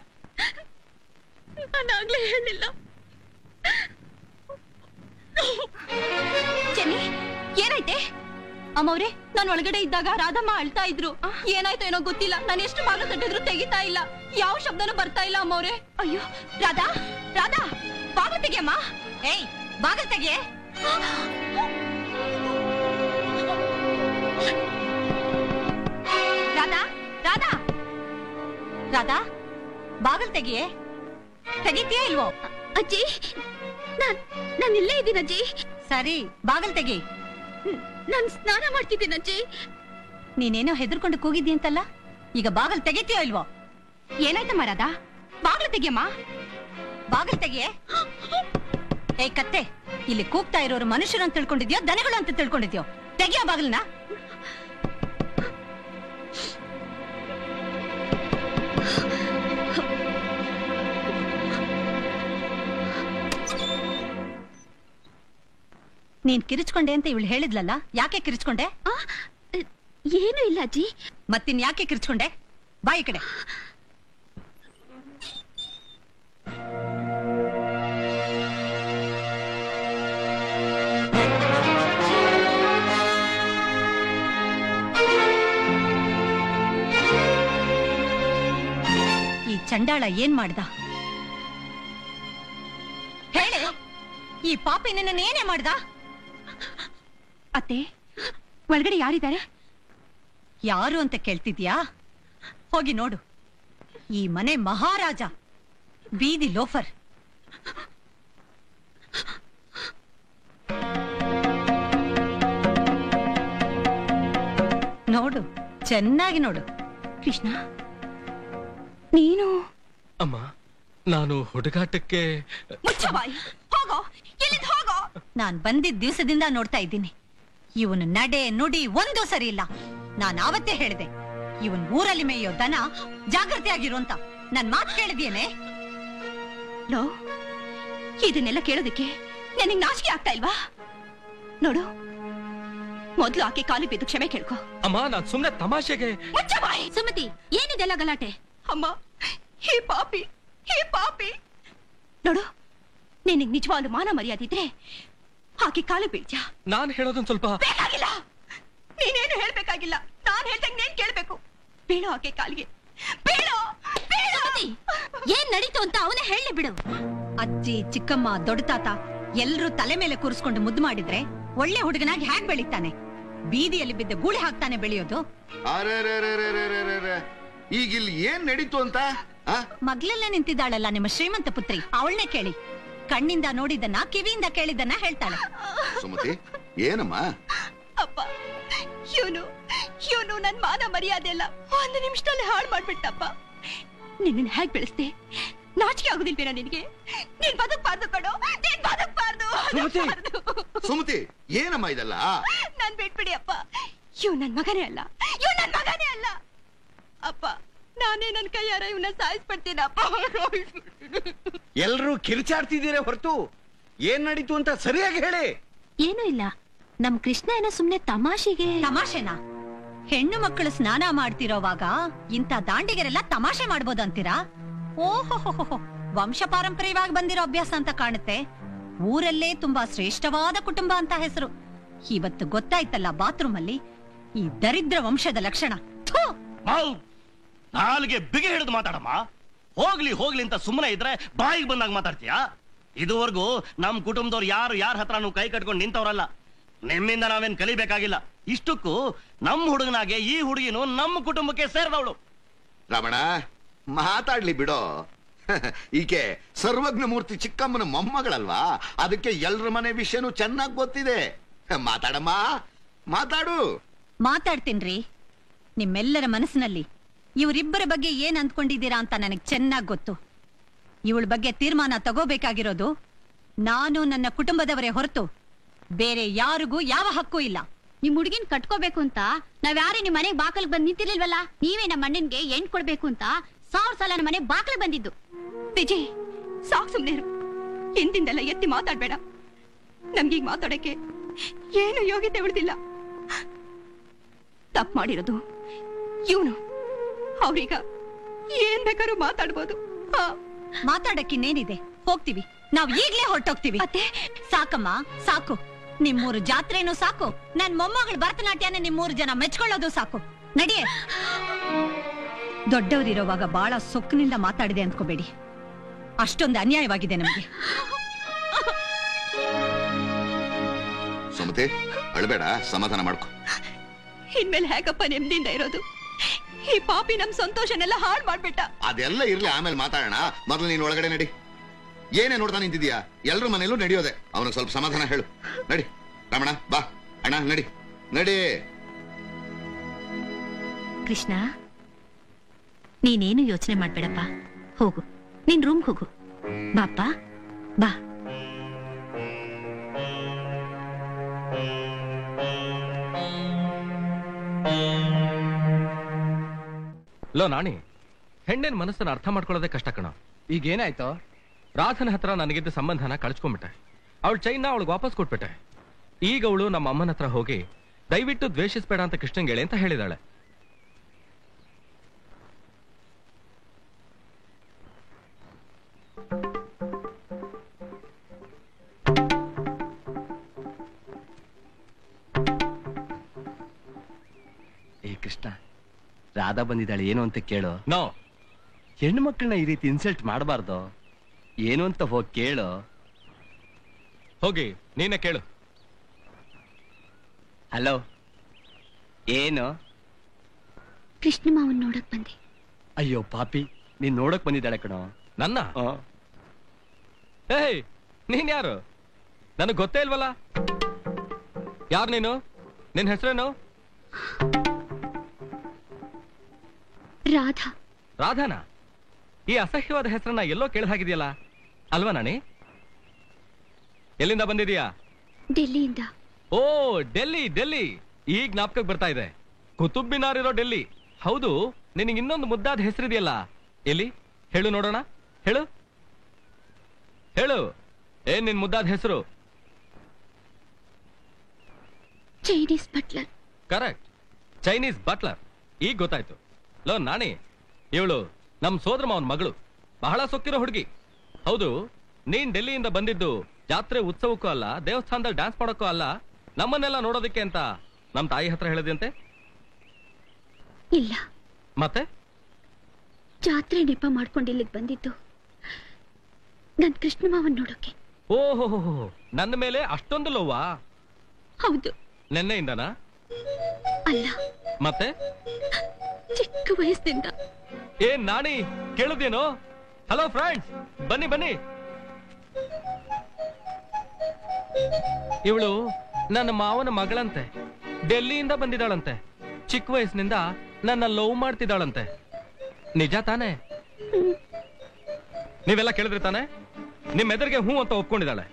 ನಾನಾಗ್ಲೇ ಹೇಳಿಲ್ಲ. ಚೆನ್ನಿ, ಏನಾಯ್ತೆ? ಅಮ್ಮವ್ರೆ, ನಾನು ಒಳಗಡೆ ಇದ್ದಾಗ ರಾಧಮ್ಮ ಅಳ್ತಾ ಇದ್ರು. ಏನಾಯ್ತು ಏನೋ ಗೊತ್ತಿಲ್ಲ. ನಾನು ಎಷ್ಟು ಬಾಗಿಲು ತಟ್ಟಿದ್ರು ತೆಗಿತಾ ಇಲ್ಲ, ಯಾವ ಶಬ್ದನೂ ಬರ್ತಾ ಇಲ್ಲ ಅಮ್ಮವ್ರೆ. ಅಯ್ಯೋ, ರಾಧಾ, ರಾಧಾ, ಬಾಗಿಲು ತೆಗಿಯಮ್ಮ. ಏಯ್, ಬಾಗಿಲು ತೆಗಿಯೇ. ರಾಧಾ, ರಾಧಾ, ರಾಧಾ, ಬಾಗಿಲು ತೆಗಿಯೇ. ತೆಗಿತೀಯಾ ಇಲ್ವೋ? ಅಜ್ಜಿ, ನಾನು ಇಲ್ಲೇ ಇದ್ದೀನಿ ಅಜ್ಜಿ. ಸರಿ, ಬಾಗಿಲು ತೆಗಿ. ನಾನು ಸ್ನಾನ ಮಾಡ್ತಿದ್ದೀನಿ ಅಜ್ಜಿ. ನೀನೇನೋ ಹೆದರ್ಕೊಂಡು ಕೂಗಿದ್ಯಂತಲ್ಲ, ಈಗ ಬಾಗಿಲು ತೆಗಿತೀಯೋ ಇಲ್ವೋ? ಏನಾಯ್ತಮ್ಮ ರಾಧಾ? ಬಾಗಿಲು ತೆಗಿಯಮ್ಮ, ಬಾಗಿಲು ತೆಗಿಯೇ. ಏಯ್ ಕತ್ತೆ, ಇಲ್ಲಿ ಕೂಗ್ತಾ ಇರೋರು ಮನುಷ್ಯರು ಅಂತ ತಿಳ್ಕೊಂಡಿದ್ಯೋ ದನಗಳು ಅಂತ ತಿಳ್ಕೊಂಡಿದ್ಯೋ? ತೆಗಿಯೋ ಬಾಗಿಲನ್ನ. ನೀನ್ ಕಿರಿಚ್ಕೊಂಡೆ ಅಂತ ಇವಳು ಹೇಳಿದ್ಲಲ್ಲ, ಯಾಕೆ ಕಿರಿಚ್ಕೊಂಡೆ? ಏನು ಇಲ್ಲ ಅಜ್ಜಿ. ಮತ್ತಿನ್ ಯಾಕೆ ಕಿರಿಚ್ಕೊಂಡೆ? ಬಾಯಿ ಕಡೆ. ಈ ಚಂಡಾಳ ಏನ್ ಮಾಡ್ದ ಹೇಳೆ? ಈ ಪಾಪಿ ನಿನ್ನ ಏನೇ ಮಾಡ್ದ? ಅತ್ತೆ, ಒಳಗಡೆ ಯಾರಿದ್ದಾರೆ? ಯಾರು ಅಂತ ಕೇಳ್ತಿದ್ಯಾ? ಹೋಗಿ ನೋಡು. ಈ ಮನೆ ಮಹಾರಾಜ, ಬೀದಿ ಲೋಫರ್. ನೋಡು, ಚೆನ್ನಾಗಿ ನೋಡು. ಕೃಷ್ಣ, ನೀನು? ಅಮ್ಮ, ನಾನು ಹುಡುಗಾಟಕ್ಕೆ. ಮುಚ್ಚು ಬಾಯಿ, ಹೋಗೋ, ಇಲ್ಲಿಂದ ಹೋಗೋ. ನಾನ್ ಬಂದಿದ್ದ ದಿವಸದಿಂದ ನೋಡ್ತಾ ಇದ್ದೀನಿ. ಇವನು ನಡೆ ನುಡಿ ಒಂದೂ ಸರಿ ಇಲ್ಲ. ನಾನು ಆವತ್ತೇ ಹೇಳಿದೆ, ಇವನ್ ಊರಲ್ಲಿ ಮೇಯೋ ದನ, ಜಾಗೃತಿ ಆಗಿರು ಅಂತ. ನನ್ ಮಾತು ಕೇಳಿದ್ಯೇನೆ? ಲೋ, ಇದನ್ನೆಲ್ಲ ಕೇಳೋದಕ್ಕೆ ನನಗೆ ನಾಚಿಕೆ ಆಗ್ತಾ ಇಲ್ವಾ? ನೋಡು, ಮೊದ್ಲು ಆಕೆ ಕಾಲಿಗೆ ಬಿದ್ದು ಕ್ಷಮೆ ಕೇಳ್ಕೊ. ಅಮ್ಮ, ನಾನ್ ಸುಮ್ನೆ ತಮಾಷೆಗೆ. ಸುಮತಿ, ಏನಿದೆಲ್ಲ ಗಲಾಟೆ? ಅಮ್ಮ, ಹೇ ಪಾಪಿ, ಹೇ ಪಾಪಿ. ನೋಡು, ನಿನಗ್ ನಿಜವಾಗ್ಲು ಮಾನ ಮರ್ಯಾದೆ ಇದ್ರೆ ಆಕೆ ಕಾಲು ಬೀಳ್ತ್ಯಾ? ನಾನ್ ಹೇಳೋದೊಂದ್ ಸ್ವಲ್ಪ. ಬೇಕಾಗಿಲ್ಲ, ನೀನೇನು ಹೇಳ್ಬೇಕಾಗಿಲ್ಲ. ನಾನ್ ಹೇಳ್ದಂಗ್ ನೀನ್ ಕೇಳ್ಬೇಕು. ಬೀಳೋ ಆಕೆ ಕಾಲಿಗೆ, ಬೀಳೋ, ಬೀಳೋ. ಏನ್ ನಡೀತು ಅಂತ ಅವನೇ ಹೇಳಿ ಬಿಡು. ಅಜ್ಜಿ, ಚಿಕ್ಕಮ್ಮ, ದೊಡ್ಡ ತಾತ ಎಲ್ರೂ ತಲೆ ಮೇಲೆ ಕೂರಿಸ್ಕೊಂಡು ಮುದ್ದು ಮಾಡಿದ್ರೆ ಒಳ್ಳೆ ಹುಡುಗನಾಗಿ ಹ್ಯಾಗ್ ಬೆಳಿತಾನೆ? ಬೀದಿಯಲ್ಲಿ ಬಿದ್ದ ಗೂಳಿ ಹಾಕ್ತಾನೆ ಬೆಳೆಯೋದು. ಈಗ ಇಲ್ಲಿ ಏನ್ ನಡೀತು ಅಂತ? ಮಗ್ಲಲ್ಲೇ ನಿಂತಿದ್ದಾಳಲ್ಲ ನಿಮ್ಮ ಶ್ರೀಮಂತ ಪುತ್ರಿ, ಅವಳನ್ನೇ ಕೇಳಿ. ಕಣ್ಣಿಂದ ನೋಡಿದ್ದನ್ನ, ಕಿವಿಯಿಂದ ಕೇಳಿದ್ದನ್ನ ಹೇಳ್ತಾಳೆ. ಸುಮತಿ, ಏನಮ್ಮ? ಅಪ್ಪ, ಇವನು ನನ್ ಮಾನ ಮರ್ಯಾದೆ ಎಲ್ಲ ಒಂದು ನಿಮಿಷದಲ್ಲಿ ಹಾಳು ಮಾಡ್ಬಿಟ್ಟಪ್ಪ. ನಿನ್ನ ಹೇಗ್ ಬೆಳೆಸ್ದೆ, ನಾಚಿಕೆ ಆಗುದಿಲ್ವೇನೋ ನಿನ್ಗೆ? ನೀನ್ ಬದುಕ್ಬಾರ್ದು ಕಣೋ, ನೀನ್ ಬದುಕ್ಬಾರ್ದು. ಸುಮತಿ, ಏನಮ್ಮ ಇದೆಲ್ಲ? ನಾನ್ ಬಿಟ್ಬಿಡಿ ಅಪ್ಪ. ಇವ್ ನನ್ ಮಗನೇ ಅಲ್ಲ, ಇವ್ ನನ್ ಮಗನೇ ಅಲ್ಲ ಅಪ್ಪ. ನಾನೇ ನನ್ ಕೈಯಾರ ಇವನ್ನ ಸಾಯಿಸ್ಬಿಡ್ತೀನಪ್ಪ. ಎಲ್ರೂ ಕಿರ್ಚಾಡ್ತಿದ್ದೀರಾ ಹೊರತು ಏನ್ ನಡೀತು ಅಂತ ಸರಿಯಾಗಿ ಹೇಳಿ. ಏನೂ ಇಲ್ಲ, ನಮ್ ಕೃಷ್ಣ ಏನೋ ಸುಮ್ನೆ ತಮಾಷೆಗೆ. ತಮಾಷೆನಾ? ಹೆಣ್ಣು ಮಕ್ಕಳು ಸ್ನಾನ ಮಾಡ್ತಿರೋವಾಗ ಇಂಥ ದಾಂಡಿಗರೆಲ್ಲ ತಮಾಷೆ ಮಾಡ್ಬೋದು ಅಂತೀರಾ? ಓಹೋ, ವಂಶ ಪಾರಂಪರ್ಯವಾಗಿ ಬಂದಿರೋ ಅಭ್ಯಾಸ ಅಂತ ಕಾಣುತ್ತೆ. ಊರಲ್ಲೇ ತುಂಬಾ ಶ್ರೇಷ್ಠವಾದ ಕುಟುಂಬ ಅಂತ ಹೆಸರು. ಇವತ್ತು ಗೊತ್ತಾಯ್ತಲ್ಲ ಬಾತ್ರೂಮ್ ಅಲ್ಲಿ ಈ ದರಿದ್ರ ವಂಶದ ಲಕ್ಷಣ. ಥು! ನಾಲ್ಗೆ ಬಿಗಿ ಹಿಡಿದು ಮಾತಾಡಮ್ಮ. ಹೋಗ್ಲಿ ಹೋಗ್ಲಿ ಅಂತ ಸುಮ್ಮನೆ ಇದ್ರೆ ಬಾಯಿಗೆ ಬಂದಾಗ ಮಾತಾಡ್ತೀಯಾ? ಇದುವರೆಗೂ ನಮ್ ಕುಟುಂಬದವ್ರು ಯಾರ ಹತ್ರನೂ ಕೈ ಕಟ್ಕೊಂಡು ನಿಂತವ್ರಲ್ಲ. ನಿಮ್ಮಿಂದ ನಾವೇನ್ ಕಲಿಬೇಕಾಗಿಲ್ಲ. ಇಷ್ಟಕ್ಕೂ ನಮ್ ಹುಡುಗನಾಗೆ ಈ ಹುಡುಗಿನೂ ನಮ್ಮ ಕುಟುಂಬಕ್ಕೆ ಸೇರಿದವಳು. ರಮಣ, ಮಾತಾಡ್ಲಿ ಬಿಡೋ. ಈಕೆ ಸರ್ವಜ್ಞ ಮೂರ್ತಿ ಚಿಕ್ಕಮ್ಮನ ಮೊಮ್ಮಗಳಲ್ವಾ? ಅದಕ್ಕೆ ಎಲ್ರ ಮನೆ ವಿಷಯನೂ ಚೆನ್ನಾಗಿ ಗೊತ್ತಿದೆ. ಮಾತಾಡಮ್ಮ, ಮಾತಾಡು. ಮಾತಾಡ್ತೀನ್ರಿ. ನಿಮ್ಮೆಲ್ಲರ ಮನಸ್ಸಿನಲ್ಲಿ ಇವರಿಬ್ಬರ ಬಗ್ಗೆ ಏನ್ ಅಂದ್ಕೊಂಡಿದ್ದೀರಾ ಅಂತ ನನಗೆ ಚೆನ್ನಾಗಿ ಗೊತ್ತು. ಇವಳ ಬಗ್ಗೆ ತೀರ್ಮಾನ ತಗೋಬೇಕಾಗಿರೋದು ನಾನು, ನನ್ನ ಕುಟುಂಬದವರೇ ಹೊರತು ಬೇರೆ ಯಾರಿಗೂ ಯಾವ ಹಕ್ಕೂ ಇಲ್ಲ. ನಿಮ್ ಹುಡುಗಿನ್ ಕಟ್ಕೋಬೇಕು ಅಂತ ನಾವ್ಯಾರೇ ನಿಮ್ ಮನೆಗ್ ಬಾಕಲ್ ಬಂದ್ ನಿಂತಿರ್ಲಿಲ್ವಲ್ಲ? ನೀವೇ ನಮ್ಮ ಅಣ್ಣನ್ಗೆ ಹೆಣ್ ಕೊಡ್ಬೇಕು ಅಂತ 1000 ಸಲ ನಮ್ಮ ಮನೆ ಬಾಕಲ್ ಬಂದಿದ್ದು. ವಿಜಯ್, ಸಾಕ್ ಸುಮ್ನೆ ಇರು. ಹಿಂದಿಂದೆಲ್ಲ ಎತ್ತಿ ಮಾತಾಡ್ಬೇಡ. ನಮ್ಗೀಗ ಮಾತಾಡಕ್ಕೆ ಏನು ಯೋಗ್ಯತೆ ಉಳಿದಿಲ್ಲ. ತಪ್ಪು ಮಾಡಿರೋದು ಇವನು. ಅವ್ರೀಗ ಏನ್ ಬೇಕಾದ್ರೂ ಮಾತಾಡ್ಬೋದು. ಮಾತಾಡಕ್ಕಿನ್ನೇನಿದೆ? ಹೋಗ್ತೀವಿ, ನಾವ್ ಈಗ್ಲೇ ಹೊರಟೋಗ್ತೀವಿ. ಅತ್ತೆ, ಸಾಕಮ್ಮ, ಸಾಕು. ನಿಮ್ಮೂರು ಜಾತ್ರೆನೂ ಸಾಕು, ನನ್ ಮೊಮ್ಮಗಳ ಭರತನಾಟ್ಯನ ನಿಮ್ಮೂರು ಜನ ಮೆಚ್ಕೊಳ್ಳೋದು ಸಾಕು. ನಡಿಯೇ. ದೊಡ್ಡವರಿರೋವಾಗ ಬಹಳ ಸೊಕ್ಕಿನಿಂದ ಮಾತಾಡಿದೆ ಅಂದ್ಕೋಬೇಡಿ. ಅಷ್ಟೊಂದು ಅನ್ಯಾಯವಾಗಿದೆ ನಮ್ಗೆ. ಸುಮತಿ, ಅಳಬೇಡ, ಸಮಾಧಾನ ಮಾಡ್ಕೊ. ಇನ್ಮೇಲೆ ಹೇಗಪ್ಪ ನೆಮ್ಮದಿಯಿಂದ ಇರೋದು? ಈ ಪಾಪಿ ನಮ್ ಸಂತೋಷನೆಲ್ಲ ಹಾಳು ಮಾಡ್ಬಿಟ್ಟ. ಅದೆಲ್ಲ ಇರ್ಲಿ, ಆಮೇಲೆ ಮಾತಾಡೋಣ. ಮೊದಲು ನೀನ್ ಒಳಗಡೆ ನಡಿ. ಏನೇ ನೋಡ್ತಾ ನಿಂತಿದ್ಯಾ? ಎಲ್ರ ಮನೇಲೂ ನಡೆಯೋದೆ. ಅವನಿಗೆ ಸ್ವಲ್ಪ ಸಮಾಧಾನ ಹೇಳು. ನಡಿ ರಮಣ, ಬಾ. ಅಣ್ಣ ನಡಿ ನಡಿ. ಕೃಷ್ಣ, ನೀನೇನು ಯೋಚನೆ ಮಾಡ್ಬೇಡಪ್ಪ. ಹೋಗು, ನಿನ್ ರೂಮ್ ಹೋಗು. ಬಾಪ್ಪ, ಬಾ. ಲೋ ನಾಣಿ, ಹೆಣ್ಣಿನ ಮನಸ್ಸನ್ನ ಅರ್ಥ ಮಾಡ್ಕೊಳ್ಳೋದೇ ಕಷ್ಟ ಕಣ. ಈಗೇನಾಯ್ತು? ರಾಧನ ಹತ್ರ ನನಗಿದ್ದ ಸಂಬಂಧನ ಕಳ್ಸ್ಕೊಂಡ್ಬಿಟ್ಟೆ. ಅವಳು ಚೈನ್ನ ಅವಳಿಗೆ ವಾಪಸ್ ಕೊಟ್ಬಿಟ್ಟೆ. ಈಗ ಅವಳು ನಮ್ಮ ಅಮ್ಮನ ಹತ್ರ ಹೋಗಿ ದಯವಿಟ್ಟು ದ್ವೇಷಿಸ್ಬೇಡ ಅಂತ ಕೃಷ್ಣಂಗೆ ಹೇಳಿ ಅಂತ ಹೇಳಿದಾಳೆ. ಏ ಕೃಷ್ಣ, ರಾಧಾ ಬಂದಿದ್ದಾಳೆ, ಏನು ಅಂತ ಕೇಳು. ನೋ, ಹೆಣ್ಣು ಮಕ್ಕಳನ್ನ ಈ ರೀತಿ ಇನ್ಸಲ್ಟ್ ಮಾಡಬಾರ್ದು. ಏನು ಅಂತ ಹೋಗಿ ಕೇಳು. ಹೋಗಿ ನೀನೇ ಕೇಳು. ಹಲೋ, ಏನು? ಕೃಷ್ಣ ಮಾವನ್ ನೋಡಕ್ ಬಂದೆ. ಅಯ್ಯೋ ಪಾಪಿ, ನೀನ್ ನೋಡಕ್ ಬಂದಿದ್ದಾಳೆ ಕಣೋ. ನನ್ನ? ಏಯ್, ನೀನ್ ಯಾರು? ನನಗ್ ಗೊತ್ತೇ ಇಲ್ವಲ್ಲ. ಯಾರು ನೀನು? ನಿನ್ ಹೆಸರೇನು? ರಾಧಾ. ರಾಧಾನ? ಈ ಅಸಹ್ಯವಾದ ಹೆಸರನ್ನ ಎಲ್ಲೋ ಕೇಳಿದ ಹಾಗಿದೆಯಲ್ಲ, ಅಲ್ವಾ ನಾಣಿ? ಎಲ್ಲಿಂದ ಬಂದಿದೀಯಾ? ಡೆಲ್ಲಿಯಿಂದ. ಓ, ಡೆಲ್ಲಿ ಡೆಲ್ಲಿ, ಈಗ ಜ್ಞಾಪಕಕ್ಕೆ ಬರ್ತಾ ಇದೆ. ಕುತುಬ್ ಮಿನಾರ್ ಇರೋ ಡೆಲ್ಲಿ. ಹೌದು, ನಿನಗೆ ಇನ್ನೊಂದು ಮುದ್ದಾದ ಹೆಸರಿದೆಯಲ್ಲ, ಎಲ್ಲಿ ಹೇಳು ನೋಡೋಣ. ಹೇಳು ಹೇಳು, ಏನ್ ನಿನ್ ಮುದ್ದಾದ ಹೆಸರು? Chinese butler. Correct, Chinese butler. ಈಗ ಗೊತ್ತಾಯ್ತು. ಲೋ ನಾಣಿ, ಇವಳು ನಮ್ ಸೋದರ ಮಾವನ್ ಮಗಳು, ಬಹಳ ಸೊಕ್ಕಿರೋ ಹುಡುಗಿ. ಹೌದು, ನೀನ್ ಡೆಲ್ಲಿಯಿಂದ ಬಂದಿದ್ದು ಜಾತ್ರೆ ಉತ್ಸವಕ್ಕೂ ಅಲ್ಲ, ದೇವಸ್ಥಾನದಲ್ಲಿ ಡ್ಯಾನ್ಸ್ ಮಾಡೋಕ್ಕೂ ಅಲ್ಲ, ನಮ್ಮನ್ನೆಲ್ಲ ನೋಡೋದಕ್ಕೆ ಅಂತ ನಮ್ ತಾಯಿ ಹತ್ರ ಹೇಳಿದಂತೆ. ಇಲ್ಲ. ಮತ್ತೆ ಜಾತ್ರೆ ನೆಪ ಮಾಡ್ಕೊಂಡು ಇಲ್ಲಿಗೆ ಬಂದಿದ್ದು ನನ್ ಕೃಷ್ಣ ಮಾವನ್ ನೋಡೋಕೆ. ಓಹೋ, ನನ್ನ ಮೇಲೆ ಅಷ್ಟೊಂದು ಲೋವಾ? ಹೌದು. ನೆನ್ನೆಯಿಂದನಾ? ಅಲ್ಲ, ಮತ್ತೆ ಚಿಕ್ಕ ವಯಸ್ಸಿನಿಂದ. ಏನ್ ನಾಣಿ, ಕೇಳುದೇನೋ? ಹಲೋ ಫ್ರೆಂಡ್ಸ್, ಬನ್ನಿ ಬನ್ನಿ. ಇವಳು ನನ್ನ ಮಾವನ ಮಗಳಂತೆ, ಡೆಲ್ಲಿಯಿಂದ ಬಂದಿದ್ದಾಳಂತೆ. ಚಿಕ್ಕ ವಯಸ್ಸಿನಿಂದ ನನ್ನ ಲವ್ ಮಾಡ್ತಿದ್ದಾಳಂತೆ. ನಿಜ ತಾನೇ? ನೀವೆಲ್ಲ ಕೇಳಿದ್ರಿ ತಾನೆ? ನಿಮ್ ಎದುರಿಗೆ ಹೂ ಅಂತ ಒಪ್ಕೊಂಡಿದ್ದಾಳೆ.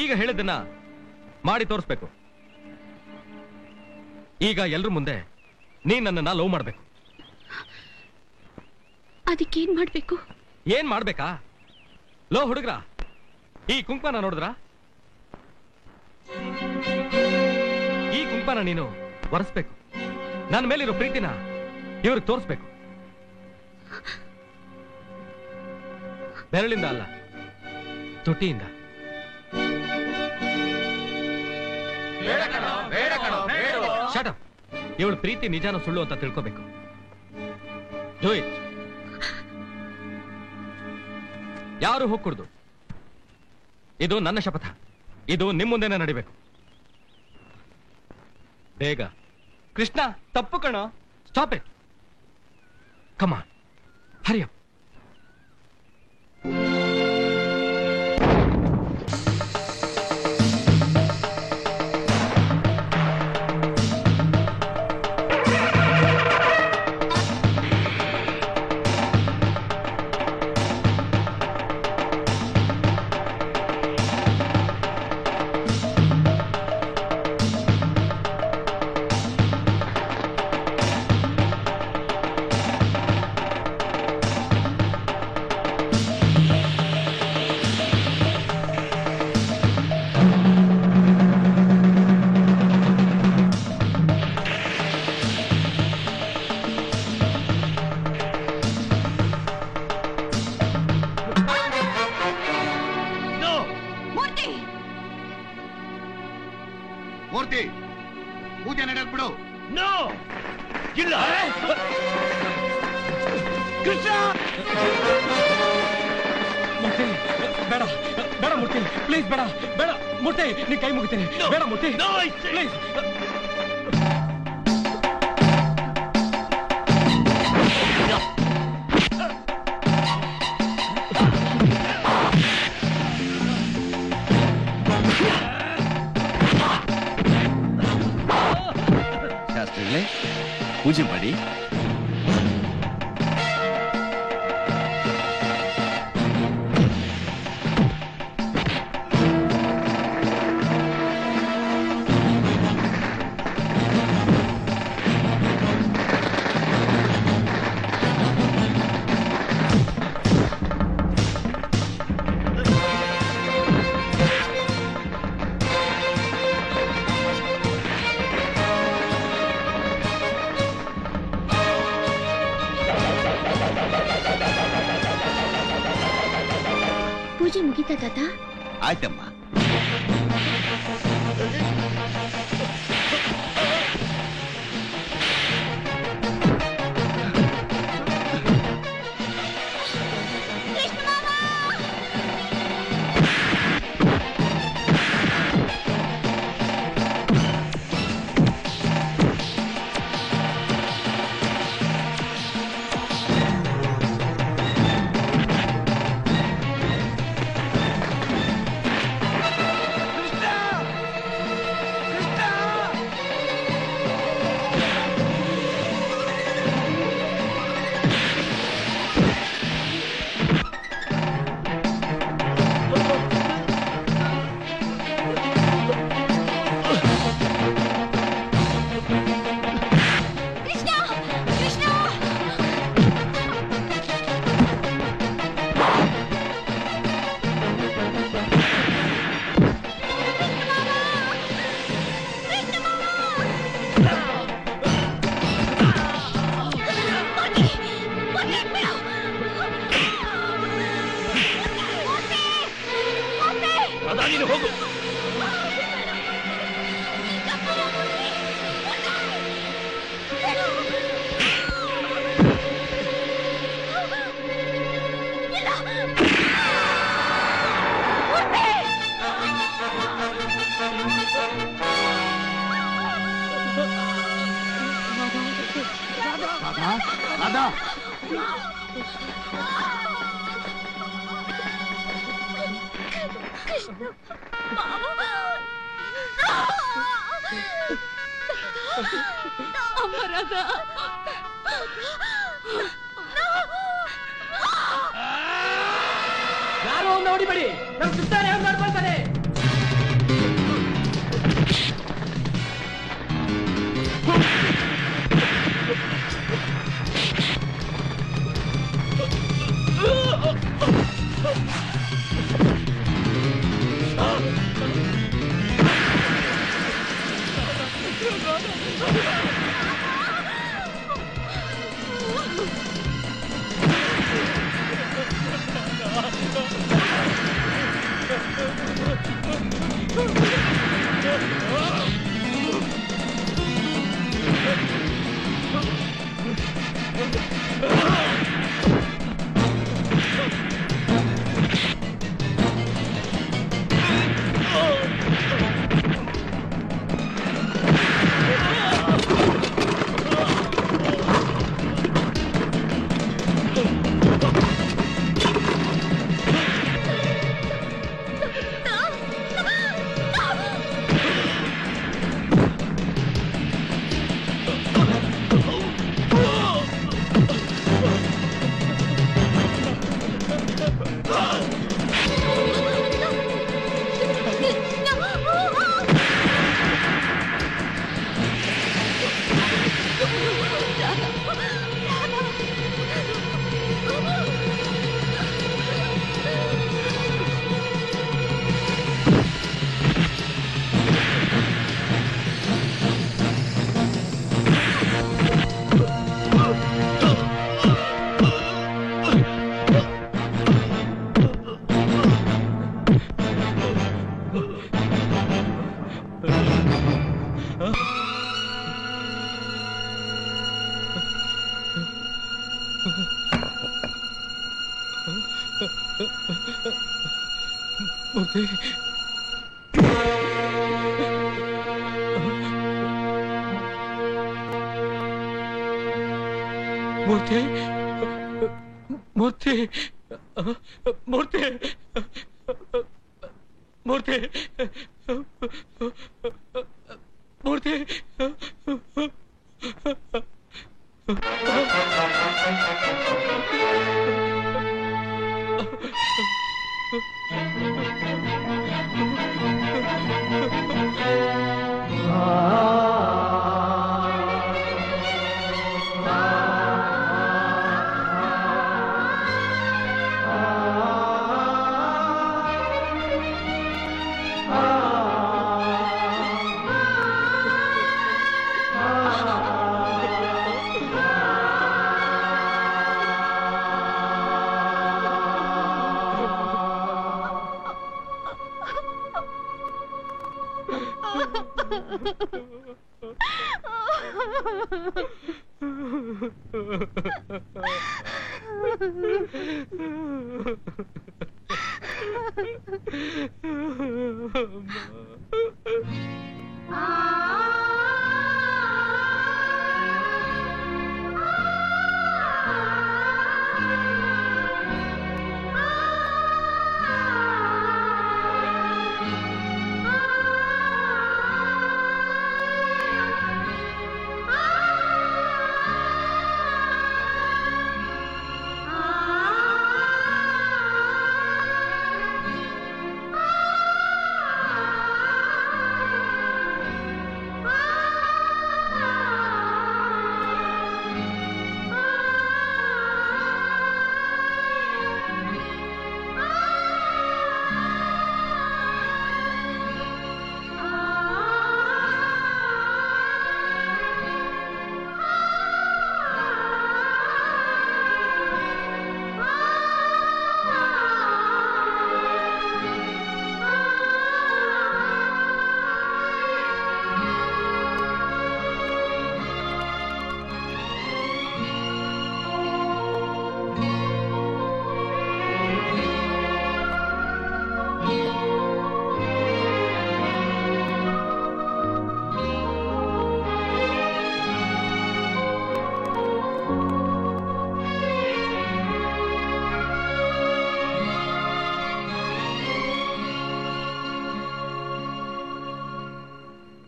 ಈಗ ಹೇಳಿದ್ದನ್ನ ಮಾಡಿ ತೋರಿಸ್ಬೇಕು. ಈಗ ಎಲ್ರ ಮುಂದೆ ನೀನ್ ನನ್ನನ್ನ ಲವ್ ಮಾಡ್ಬೇಕು. ಅದಕ್ಕೇನ್ ಮಾಡ್ಬೇಕು? ಏನ್ ಮಾಡ್ಬೇಕಾ? ಲೋ ಹುಡುಗ್ರ, ಈ ಕುಂಕುಮನ ನೋಡಿದ್ರ? ಈ ಕುಂಕುಮನ ನೀನು ಒರೆಸ್ಬೇಕು. ನನ್ನ ಮೇಲಿರೋ ಪ್ರೀತಿನ ಇವ್ರಿಗೆ ತೋರಿಸ್ಬೇಕು. ಬೆರಳಿಂದ ಅಲ್ಲ, ತುಟಿಯಿಂದ. Shut up. ಇವಳು ಪ್ರೀತಿ ನಿಜಾನ ಸುಳ್ಳು ಅಂತ ತಿಳ್ಕೋಬೇಕು. Do it. ಯಾರು ಹೋಗ್ಕೂಡ್ದು. ಇದು ನನ್ನ ಶಪಥ. ಇದು ನಿಮ್ ಮುಂದೆನೆ ನಡಿಬೇಕು. ಬೇಗ. ಕೃಷ್ಣ, ತಪ್ಪು ಕಣೋ. Stop it. Come on, hurry up. ಮೂರ್ತಿ, ಪೂಜೆ ನಡೆಯಕ್ ಬಿಡು. ನೋ, ಇಲ್ಲ. ಕೃಷ್ಣ, ಮೂರ್ತಿ ಬೇಡ, ಬೇಡ ಮೂರ್ತಿ, ಪ್ಲೀಸ್ ಬೇಡ, ಬೇಡ ಮೂರ್ತಿ, ನೀ ಕೈ ಮುಗಿತೀನಿ. ಬೇಡ ಮೂರ್ತಿ, ಪ್ಲೀಸ್. ಶಾಸ್ತ್ರಿಗಳೇ, ಪೂಜೆ ಮಾಡಿ. ಪೂಜೆ ಮುಗಿತಾ ತಾತ? ಆಯ್ತಮ್ಮ. ಹೋಗು. ರಾಧಾ, ಅಮ್ಮ ರಾಧಾ, ಹೊಡಿಬೇಡಿ, ನಮ್ ಸುತ್ತಾನೆ ನೋಡ್ಕೊಳ್ತಾನೆ. ಮೂರ್ತಿ ಮೂರ್ತಿ ಮೂರ್ತಿ ಮೂರ್ತಿ ಮೂರ್ತಿ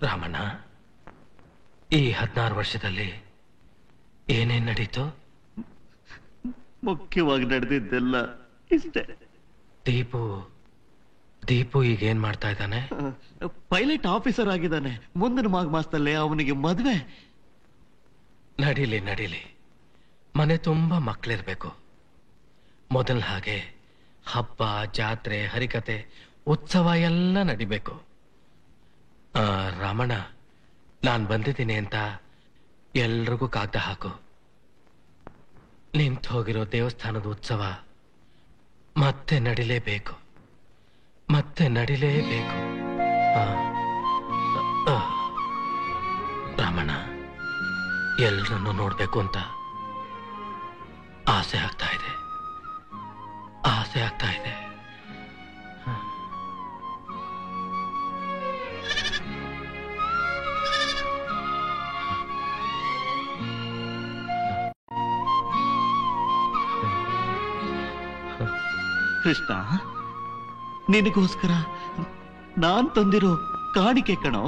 ರಾಮಣ್ಣ, ಈ 16 ವರ್ಷದಲ್ಲಿ ಏನೇನ್ ನಡೀತು? ಮುಖ್ಯವಾಗಿ ನಡೆದಿದ್ದೆಲ್ಲ ಇಷ್ಟೇ. ದೀಪು ಈಗೇನ್ ಮಾಡ್ತಾ ಇದ್ದಾನೆ? ಪೈಲಟ್ ಆಫೀಸರ್ ಆಗಿದ್ದಾನೆ. ಮುಂದಿನ ಮಾಸದಲ್ಲೇ ಅವನಿಗೆ ಮದ್ವೆ. ನಡೀಲಿ. ಮನೆ ತುಂಬಾ ಮಕ್ಕಳಿರ್ಬೇಕು. ಮೊದಲ ಹಾಗೆ ಹಬ್ಬ, ಜಾತ್ರೆ, ಹರಿಕತೆ, ಉತ್ಸವ ಎಲ್ಲ ನಡಿಬೇಕು. ರಾಮಣ್ಣ, ನಾನ್ ಬಂದಿದ್ದೀನಿ ಅಂತ ಎಲ್ರಿಗೂ ಕಾಗ್ದ ಹಾಕು. ನಿಂತು ಹೋಗಿರೋ ದೇವಸ್ಥಾನದ ಉತ್ಸವ ಮತ್ತೆ ನಡಿಲೇಬೇಕು. ರಾಮಣ್ಣ, ಎಲ್ರನ್ನೂ ನೋಡ್ಬೇಕು ಅಂತ ಆಸೆ ಆಗ್ತಾ ಇದೆ. ಕೃಷ್ಣ, ನಿನಗೋಸ್ಕರ ನಾನ್ ತಂದಿರೋ ಕಾಣಿಕೆ ಕಣೋ.